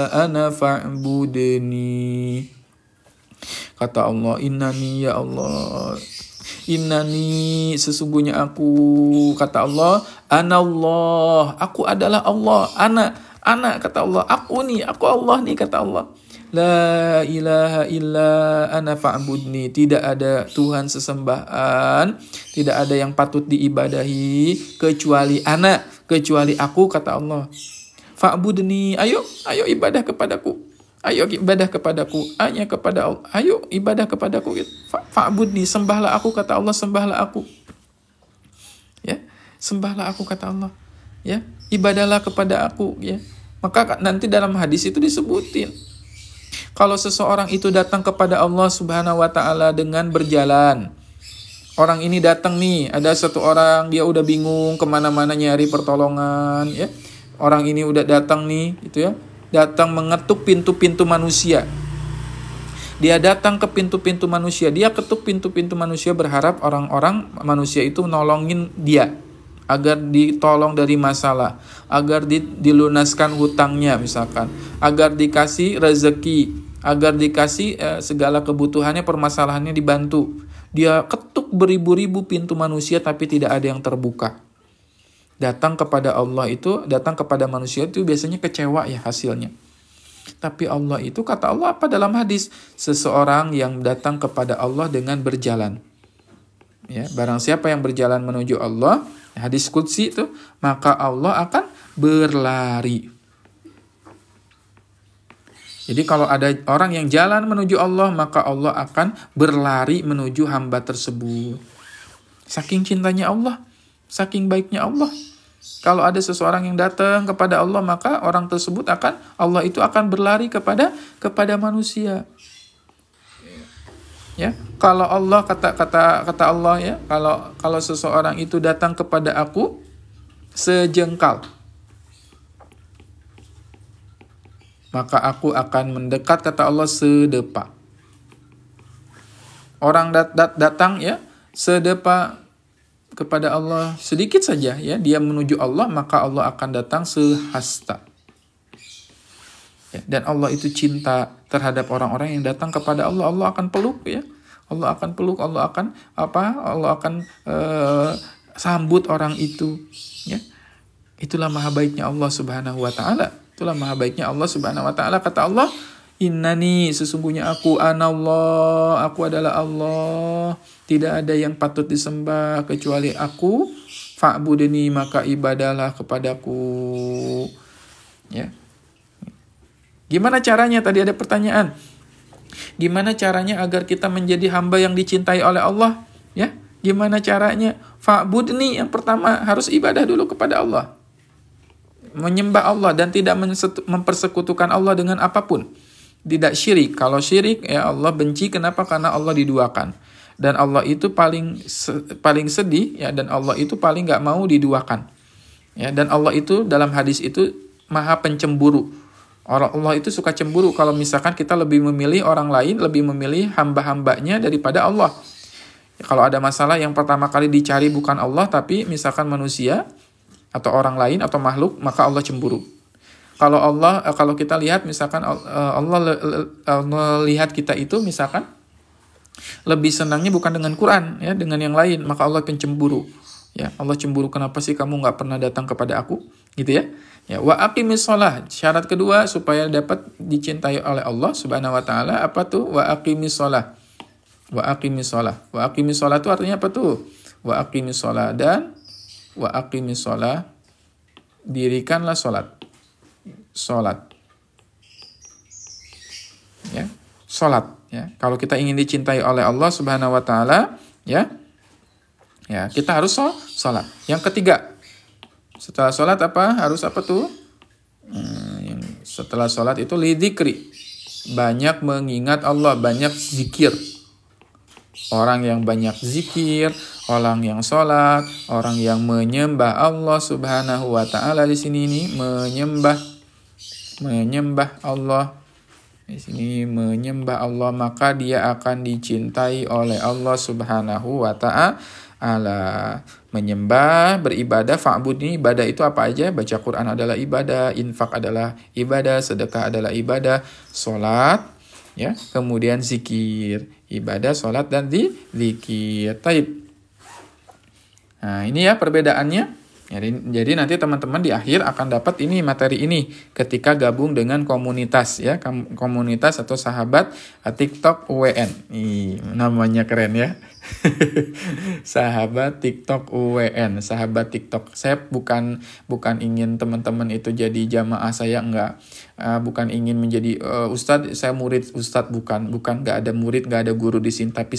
ana fa'budni. Kata Allah, innani ya Allah, innani sesungguhnya aku, kata Allah, anallah, aku adalah Allah, ana kata Allah, aku Allah nih kata Allah. La ilaha illa ana fa'budni, tidak ada Tuhan sesembahan, tidak ada yang patut diibadahi kecuali ana, kecuali aku kata Allah. Fa'budni, ayo ibadah kepadaku. Ayo ibadah kepadaku, hanya kepada Allah. Ayo ibadah kepadaku. Fa'budni, sembahlah aku kata Allah, sembahlah aku. Ya, sembahlah aku kata Allah. Ya, ibadahlah kepada aku. Ya, maka nanti dalam hadis itu disebutin. Kalau seseorang itu datang kepada Allah Subhanahu wa taala dengan berjalan. Orang ini datang nih, ada satu orang dia udah bingung kemana-mana nyari pertolongan. Ya, orang ini udah datang nih, gitu ya. Datang mengetuk pintu-pintu manusia. Dia datang ke pintu-pintu manusia. Dia ketuk pintu-pintu manusia berharap orang-orang manusia itu nolongin dia. Agar ditolong dari masalah. Agar dilunaskan hutangnya misalkan. Agar dikasih rezeki. Agar dikasih segala kebutuhannya, permasalahannya dibantu. Dia ketuk beribu-ribu pintu manusia tapi tidak ada yang terbuka. Datang kepada Allah itu, datang kepada manusia itu biasanya kecewa ya hasilnya. Tapi Allah itu, kata Allah apa dalam hadis? Seseorang yang datang kepada Allah dengan berjalan. Ya, barang siapa yang berjalan menuju Allah, hadis qudsi itu, maka Allah akan berlari. Jadi kalau ada orang yang jalan menuju Allah, maka Allah akan berlari menuju hamba tersebut. Saking cintanya Allah, saking baiknya Allah. Kalau ada seseorang yang datang kepada Allah, maka orang tersebut Allah itu akan berlari kepada manusia. Ya, kalau Allah kata Allah ya, kalau seseorang itu datang kepada aku sejengkal, maka aku akan mendekat, kata Allah, sedepa. Orang datang ya sedepa kepada Allah sedikit saja ya, dia menuju Allah, maka Allah akan datang sehasta. Ya, dan Allah itu cinta terhadap orang-orang yang datang kepada Allah. Allah akan peluk ya. Allah akan peluk, Allah akan sambut orang itu ya. Itulah maha baiknya Allah Subhanahu wa taala. Itulah maha baiknya Allah Subhanahu wa taala. Kata Allah, Innani, sesungguhnya aku, anallah, aku adalah Allah. Tidak ada yang patut disembah kecuali aku. Fa'budni, maka ibadahlah kepadaku. Ya. Gimana caranya? Tadi ada pertanyaan. Gimana caranya agar kita menjadi hamba yang dicintai oleh Allah? Ya. Gimana caranya? Fa'budni, yang pertama harus ibadah dulu kepada Allah. Menyembah Allah dan tidak mempersekutukan Allah dengan apapun. Tidak syirik. Kalau syirik, ya Allah benci. Kenapa? Karena Allah diduakan. Dan Allah itu paling sedih, ya, dan Allah itu paling gak mau diduakan. Ya, dan Allah itu dalam hadis itu maha pencemburu. Allah itu suka cemburu kalau misalkan kita lebih memilih orang lain, lebih memilih hamba-hambanya daripada Allah. Ya, kalau ada masalah yang pertama kali dicari bukan Allah, tapi misalkan manusia, atau orang lain, atau makhluk, maka Allah cemburu. Kalau kita lihat misalkan Allah melihat kita itu misalkan lebih senangnya bukan dengan Quran, ya, dengan yang lain, maka Allah pencemburu. Ya, Allah cemburu, kenapa sih kamu nggak pernah datang kepada aku, gitu ya. Ya, wa aqimis shalah. Syarat kedua supaya dapat dicintai oleh Allah Subhanahu wa taala apa tuh? Wa aqimis shalah. Wa aqimis shalah. Wa aqimis shalah itu artinya apa tuh? Wa aqimis shalah, dan wa aqimis shalah, dirikanlah salat. Ya, salat, ya. Kalau kita ingin dicintai oleh Allah Subhanahu wa taala, ya, kita harus salat. Yang ketiga, setelah salat apa? Harus apa tuh? Setelah salat itu lidzikri. Banyak mengingat Allah, banyak zikir. Orang yang banyak zikir, orang yang salat, orang yang menyembah Allah Subhanahu wa taala di sini ini menyembah Allah. Di sini menyembah Allah, maka dia akan dicintai oleh Allah Subhanahu wa ta'ala. Menyembah, beribadah, fa'budni, ibadah itu apa aja? Baca Quran adalah ibadah, infak adalah ibadah, sedekah adalah ibadah, salat, ya, kemudian zikir, ibadah, salat, dan zikir. Taib. Nah, ini ya perbedaannya. Jadi nanti teman-teman di akhir akan dapat ini materi ini ketika gabung dengan komunitas, ya, komunitas atau sahabat TikTok UWN. Namanya keren ya. Sahabat TikTok UWN, sahabat TikTok. Saya bukan ingin teman-teman itu jadi jamaah saya, enggak. Bukan ingin menjadi ustadz, saya murid ustadz, bukan enggak ada murid, enggak ada guru di sini, tapi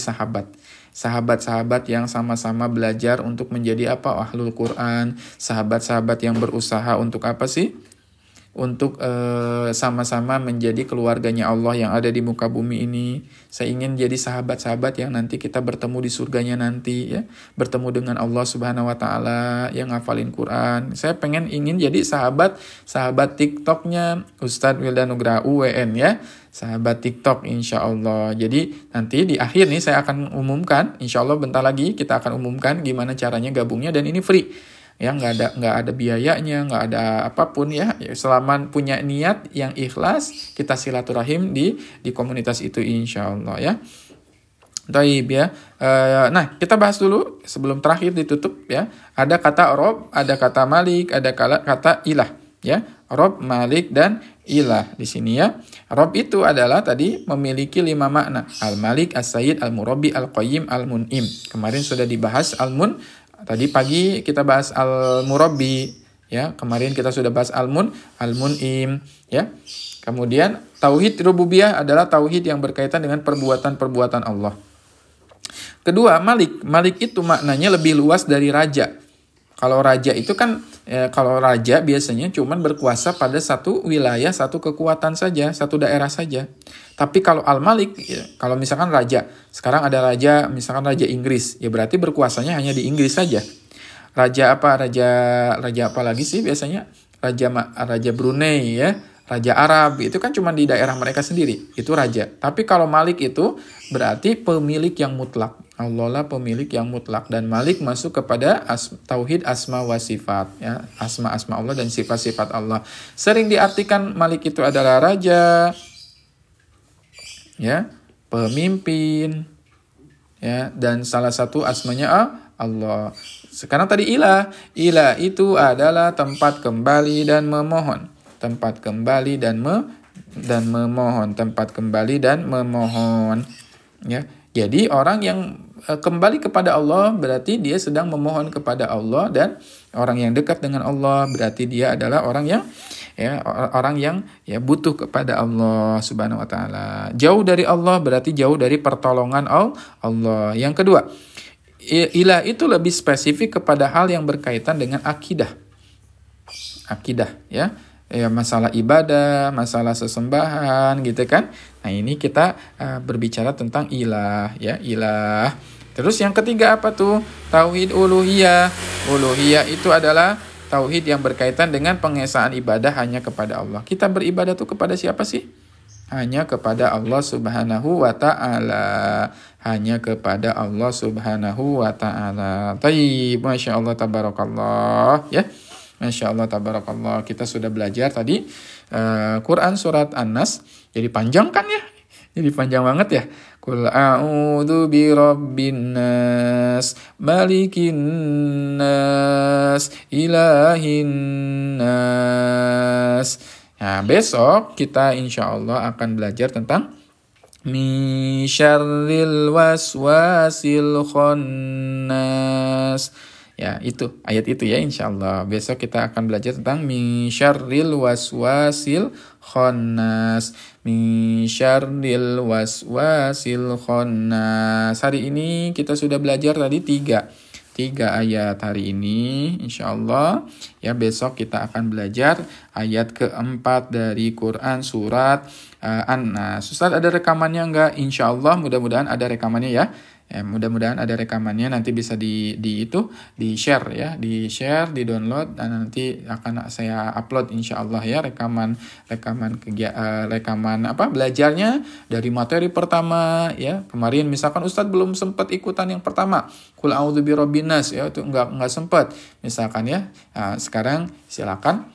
sahabat-sahabat yang sama-sama belajar untuk menjadi apa? Ahlul Quran, sahabat-sahabat yang berusaha untuk apa sih? Untuk sama-sama menjadi keluarganya Allah yang ada di muka bumi ini. Saya ingin jadi sahabat-sahabat yang nanti kita bertemu di surganya nanti, ya, bertemu dengan Allah Subhanahu wa taala yang ngafalin Quran. Saya ingin jadi sahabat TikToknya Ustadz Wildan Nugraha UWN, ya, sahabat TikTok insya Allah. Jadi nanti di akhir nih saya akan umumkan, insya Allah bentar lagi kita akan umumkan gimana caranya gabungnya, dan ini free. Ya, nggak ada biayanya, nggak ada apapun, ya. Selama punya niat yang ikhlas, kita silaturahim di komunitas itu insya Allah, ya. Taib, ya. Nah, kita bahas dulu sebelum terakhir ditutup, ya. Ada kata Rob, ada kata Malik, ada kata Ilah, ya. Rob, Malik, dan Ilah di sini, ya. Rob itu adalah tadi memiliki 5 makna. Al-Malik, As-Sayyid, Al-Murabbi, Al-Qayyim, Al-Mun'im. Kemarin sudah dibahas Tadi pagi kita bahas Al-Murabbi, ya. Kemarin kita sudah bahas Al-Mun'im, ya. Kemudian tauhid rububiyah adalah tauhid yang berkaitan dengan perbuatan-perbuatan Allah. Kedua, Malik. Malik itu maknanya lebih luas dari raja. Kalau raja itu kan, kalau raja biasanya cuman berkuasa pada satu wilayah, satu kekuatan saja, satu daerah saja. Tapi kalau Al-Malik, ya, kalau misalkan raja, sekarang ada raja, misalkan raja Inggris, ya berarti berkuasanya hanya di Inggris saja. Raja apa lagi sih biasanya? Raja Brunei, ya, raja Arab, itu kan cuma di daerah mereka sendiri, itu raja. Tapi kalau Malik itu berarti pemilik yang mutlak. Allah lah pemilik yang mutlak, dan Malik masuk kepada tauhid asma wa sifat, ya, asma-asma Allah dan sifat-sifat Allah. Sering diartikan Malik itu adalah raja, ya, pemimpin, ya, dan salah satu asmanya Allah. Sekarang tadi Ilah itu adalah tempat kembali dan memohon, tempat kembali dan dan memohon, tempat kembali dan memohon, ya. Jadi orang yang kembali kepada Allah berarti dia sedang memohon kepada Allah, dan orang yang dekat dengan Allah berarti dia adalah orang yang ya butuh kepada Allah Subhanahu wa taala. Jauh dari Allah berarti jauh dari pertolongan Allah. Yang kedua, ilah itu lebih spesifik kepada hal yang berkaitan dengan akidah. Akidah, ya. Ya, masalah ibadah, masalah sesembahan gitu kan. Nah, ini kita berbicara tentang ilah, ya, ilah. Terus yang ketiga apa tuh? Tauhid uluhiyah. Uluhiyah itu adalah tauhid yang berkaitan dengan pengesaan ibadah hanya kepada Allah. Kita beribadah tuh kepada siapa sih? Hanya kepada Allah Subhanahu wa taala. Hanya kepada Allah Subhanahu wa taala. Tayyib, Masya Allah, tabarakallah, ya. Masya Allah, tabarakallah. Kita sudah belajar tadi Quran surat An-Nas. Jadi panjang kan ya? Jadi panjang banget ya. Qul a'udzu birabbin nas, malikin nas, ilahin nas. Nah, besok kita insya Allah akan belajar tentang min syarril waswasil khannas. Ya, itu ayat itu ya, insyaallah. Besok kita akan belajar tentang min syarril waswasil khannas. Min syarril waswasil khannas. Hari ini kita sudah belajar tadi tiga ayat hari ini, insyaallah. Ya, besok kita akan belajar ayat keempat dari Quran surat An-Nas. Ustaz, ada rekamannya enggak? Insyaallah, mudah-mudahan ada rekamannya ya. Mudah-mudahan ada rekamannya, nanti bisa di share ya, di share, di download, dan nanti akan saya upload insyaallah ya, rekaman belajarnya dari materi pertama ya. Kemarin misalkan Ustadz belum sempat ikutan yang pertama, Qul a'udzu birabbin nas ya, itu enggak sempat misalkan ya. Nah, sekarang silakan.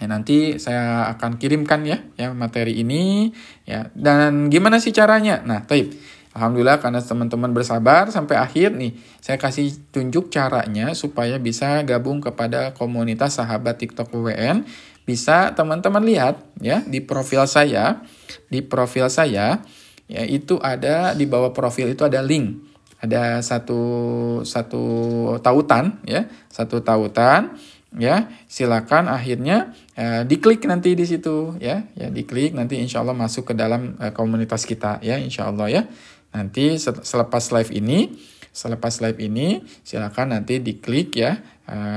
Ya, nanti saya akan kirimkan ya materi ini ya. Dan gimana sih caranya? Nah, taib. Alhamdulillah karena teman-teman bersabar sampai akhir nih, saya kasih tunjuk caranya supaya bisa gabung kepada komunitas sahabat TikTok WWN. Bisa teman-teman lihat ya di profil saya. Di profil saya ya, itu ada di bawah profil itu ada link. Ada satu tautan ya, satu tautan ya. Silakan akhirnya diklik nanti di situ ya, diklik nanti insyaallah masuk ke dalam komunitas kita ya, insyaallah ya. Nanti selepas live ini silakan nanti diklik ya,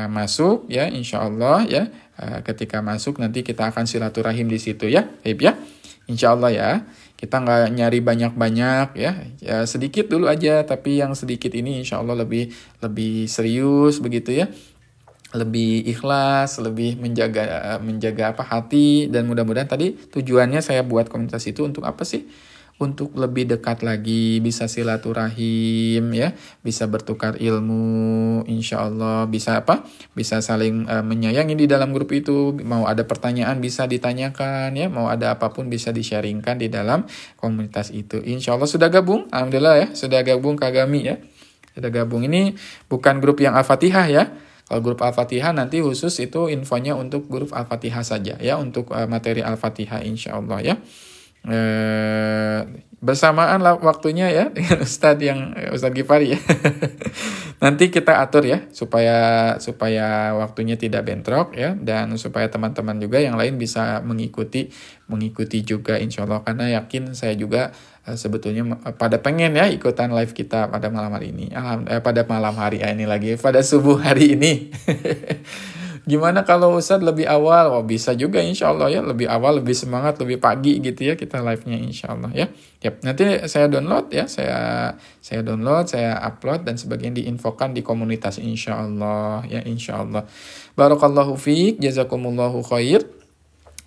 masuk ya, insyaallah ya. Ketika masuk nanti kita akan silaturahim di situ ya, baik ya, insyaallah ya. Kita nggak nyari banyak-banyak ya, sedikit dulu aja, tapi yang sedikit ini insyaallah lebih serius begitu ya, lebih ikhlas, lebih menjaga hati, dan mudah-mudahan tadi tujuannya saya buat komunitas itu untuk apa sih? Untuk lebih dekat lagi, bisa silaturahim ya, bisa bertukar ilmu, insyaallah bisa bisa saling menyayangi di dalam grup itu. Mau ada pertanyaan bisa ditanyakan ya, mau ada apapun bisa di-sharingkan di dalam komunitas itu. Insyaallah sudah gabung, alhamdulillah ya, sudah gabung Kagami ya, sudah gabung. Ini bukan grup yang Al-Fatihah ya. Kalau grup Al-Fatihah nanti khusus itu infonya untuk grup Al-Fatihah saja ya, untuk materi Al-Fatihah insyaallah ya. Bersamaan lah waktunya ya dengan Ustadz Gifari ya. Nanti kita atur ya supaya waktunya tidak bentrok ya, dan supaya teman-teman juga yang lain bisa mengikuti juga insyaallah, karena yakin saya juga sebetulnya pada pengen ya ikutan live kita pada malam hari ini. Pada malam hari ini lagi, pada subuh hari ini. Gimana kalau Ustadz lebih awal? Oh, bisa juga insyaallah ya, lebih awal, lebih semangat, lebih pagi gitu ya kita live-nya insyaallah ya. Yap, nanti saya download ya, saya download, saya upload dan sebagainya, diinfokan di komunitas insyaallah ya, insyaallah. Barakallahu fiik, jazakumullahu khair.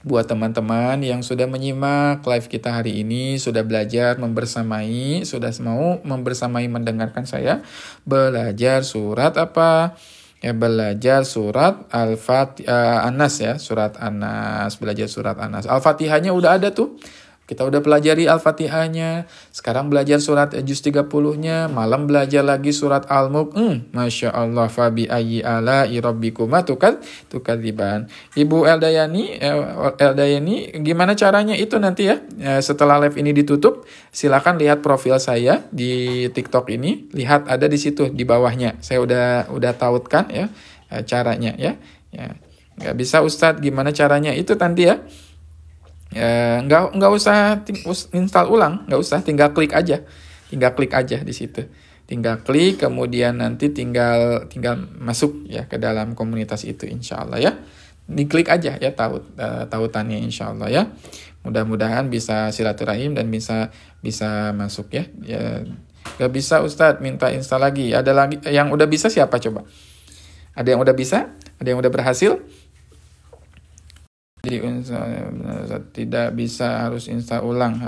Buat teman-teman yang sudah menyimak live kita hari ini, sudah belajar sudah mau membersamai mendengarkan saya belajar surat apa? Ya, belajar surat An-Nas ya, surat An-Nas, belajar surat An-Nas. Al-Fatihahnya udah ada tuh. Kita udah pelajari Al-Fatihahnya, sekarang belajar surat juz 30-nya, malam belajar lagi surat Al-Mulk. Masya Allah, fabi ayyi ala'i rabbikuma tukadziban. Ibu Eldayani, gimana caranya itu nanti ya? Setelah live ini ditutup, silakan lihat profil saya di TikTok ini, lihat ada di situ di bawahnya. Saya udah tautkan ya caranya ya. Ya. Nggak bisa Ustadz, gimana caranya itu nanti ya? Nggak usah install ulang, nggak usah, tinggal klik aja di situ, tinggal klik, kemudian nanti tinggal masuk ya ke dalam komunitas itu, insya Allah ya, diklik aja ya tautannya, insya Allah ya, mudah-mudahan bisa silaturahim dan bisa masuk ya. Nggak bisa Ustadz, minta install lagi. Ada lagi yang udah bisa, siapa coba? Ada yang udah bisa, ada yang udah berhasil. Jadi tidak bisa, harus install ulang.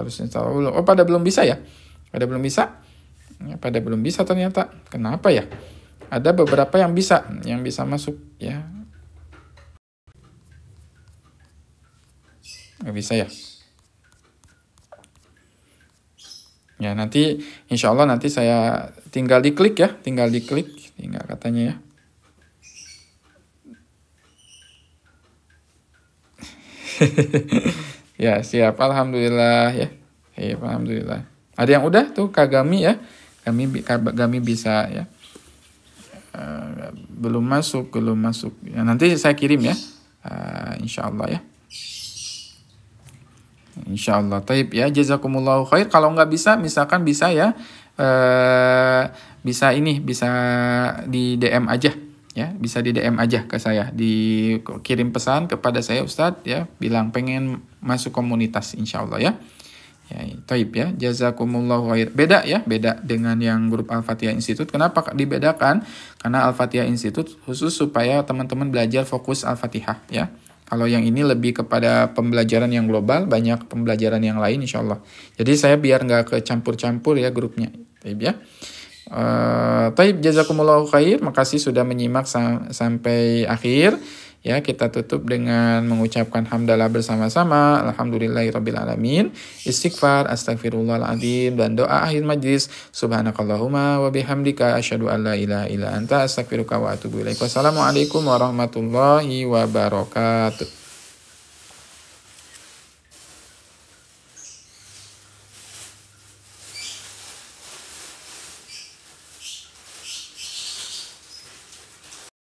Oh, pada belum bisa ya? Pada belum bisa? Ya, pada belum bisa ternyata. Kenapa ya? Ada beberapa yang bisa masuk ya. Nggak bisa ya? Ya nanti insya Allah nanti saya tinggal diklik katanya ya. Ya siap, alhamdulillah ya. Alhamdulillah. Ada yang udah tuh Kagami ya. Kagami bisa ya. Belum masuk. Ya, nanti saya kirim ya. Insya Allah ya. Insya Allah. Taib ya. Jazakumullahu khair. Kalau nggak bisa, misalkan bisa ya. Bisa di DM aja. Ya, bisa di DM aja ke saya, dikirim pesan kepada saya Ustadz ya, bilang pengen masuk komunitas, insya Allah ya. Ya, taib ya, jazakumullahu khair. Beda dengan yang grup Al-Fatihah Institute. Kenapa dibedakan? Karena Al-Fatihah Institute khusus supaya teman-teman belajar fokus Al-Fatihah ya. Kalau yang ini lebih kepada pembelajaran yang global, banyak pembelajaran yang lain insya Allah. Jadi saya biar nggak kecampur-campur ya grupnya, taib ya. Taib, jazakumullahu khair. Makasih sudah menyimak sampai akhir. Ya, kita tutup dengan mengucapkan hamdalah bersama-sama. Alhamdulillahirabbil alamin. Istighfar, astagfirullahaladzim, dan doa akhir majlis. Subhanakallahumma wa bihamdika asyhadu an la ilaha illa anta astaghfiruka wa atubu ilaik. Wassalamualaikum warahmatullahi wabarakatuh.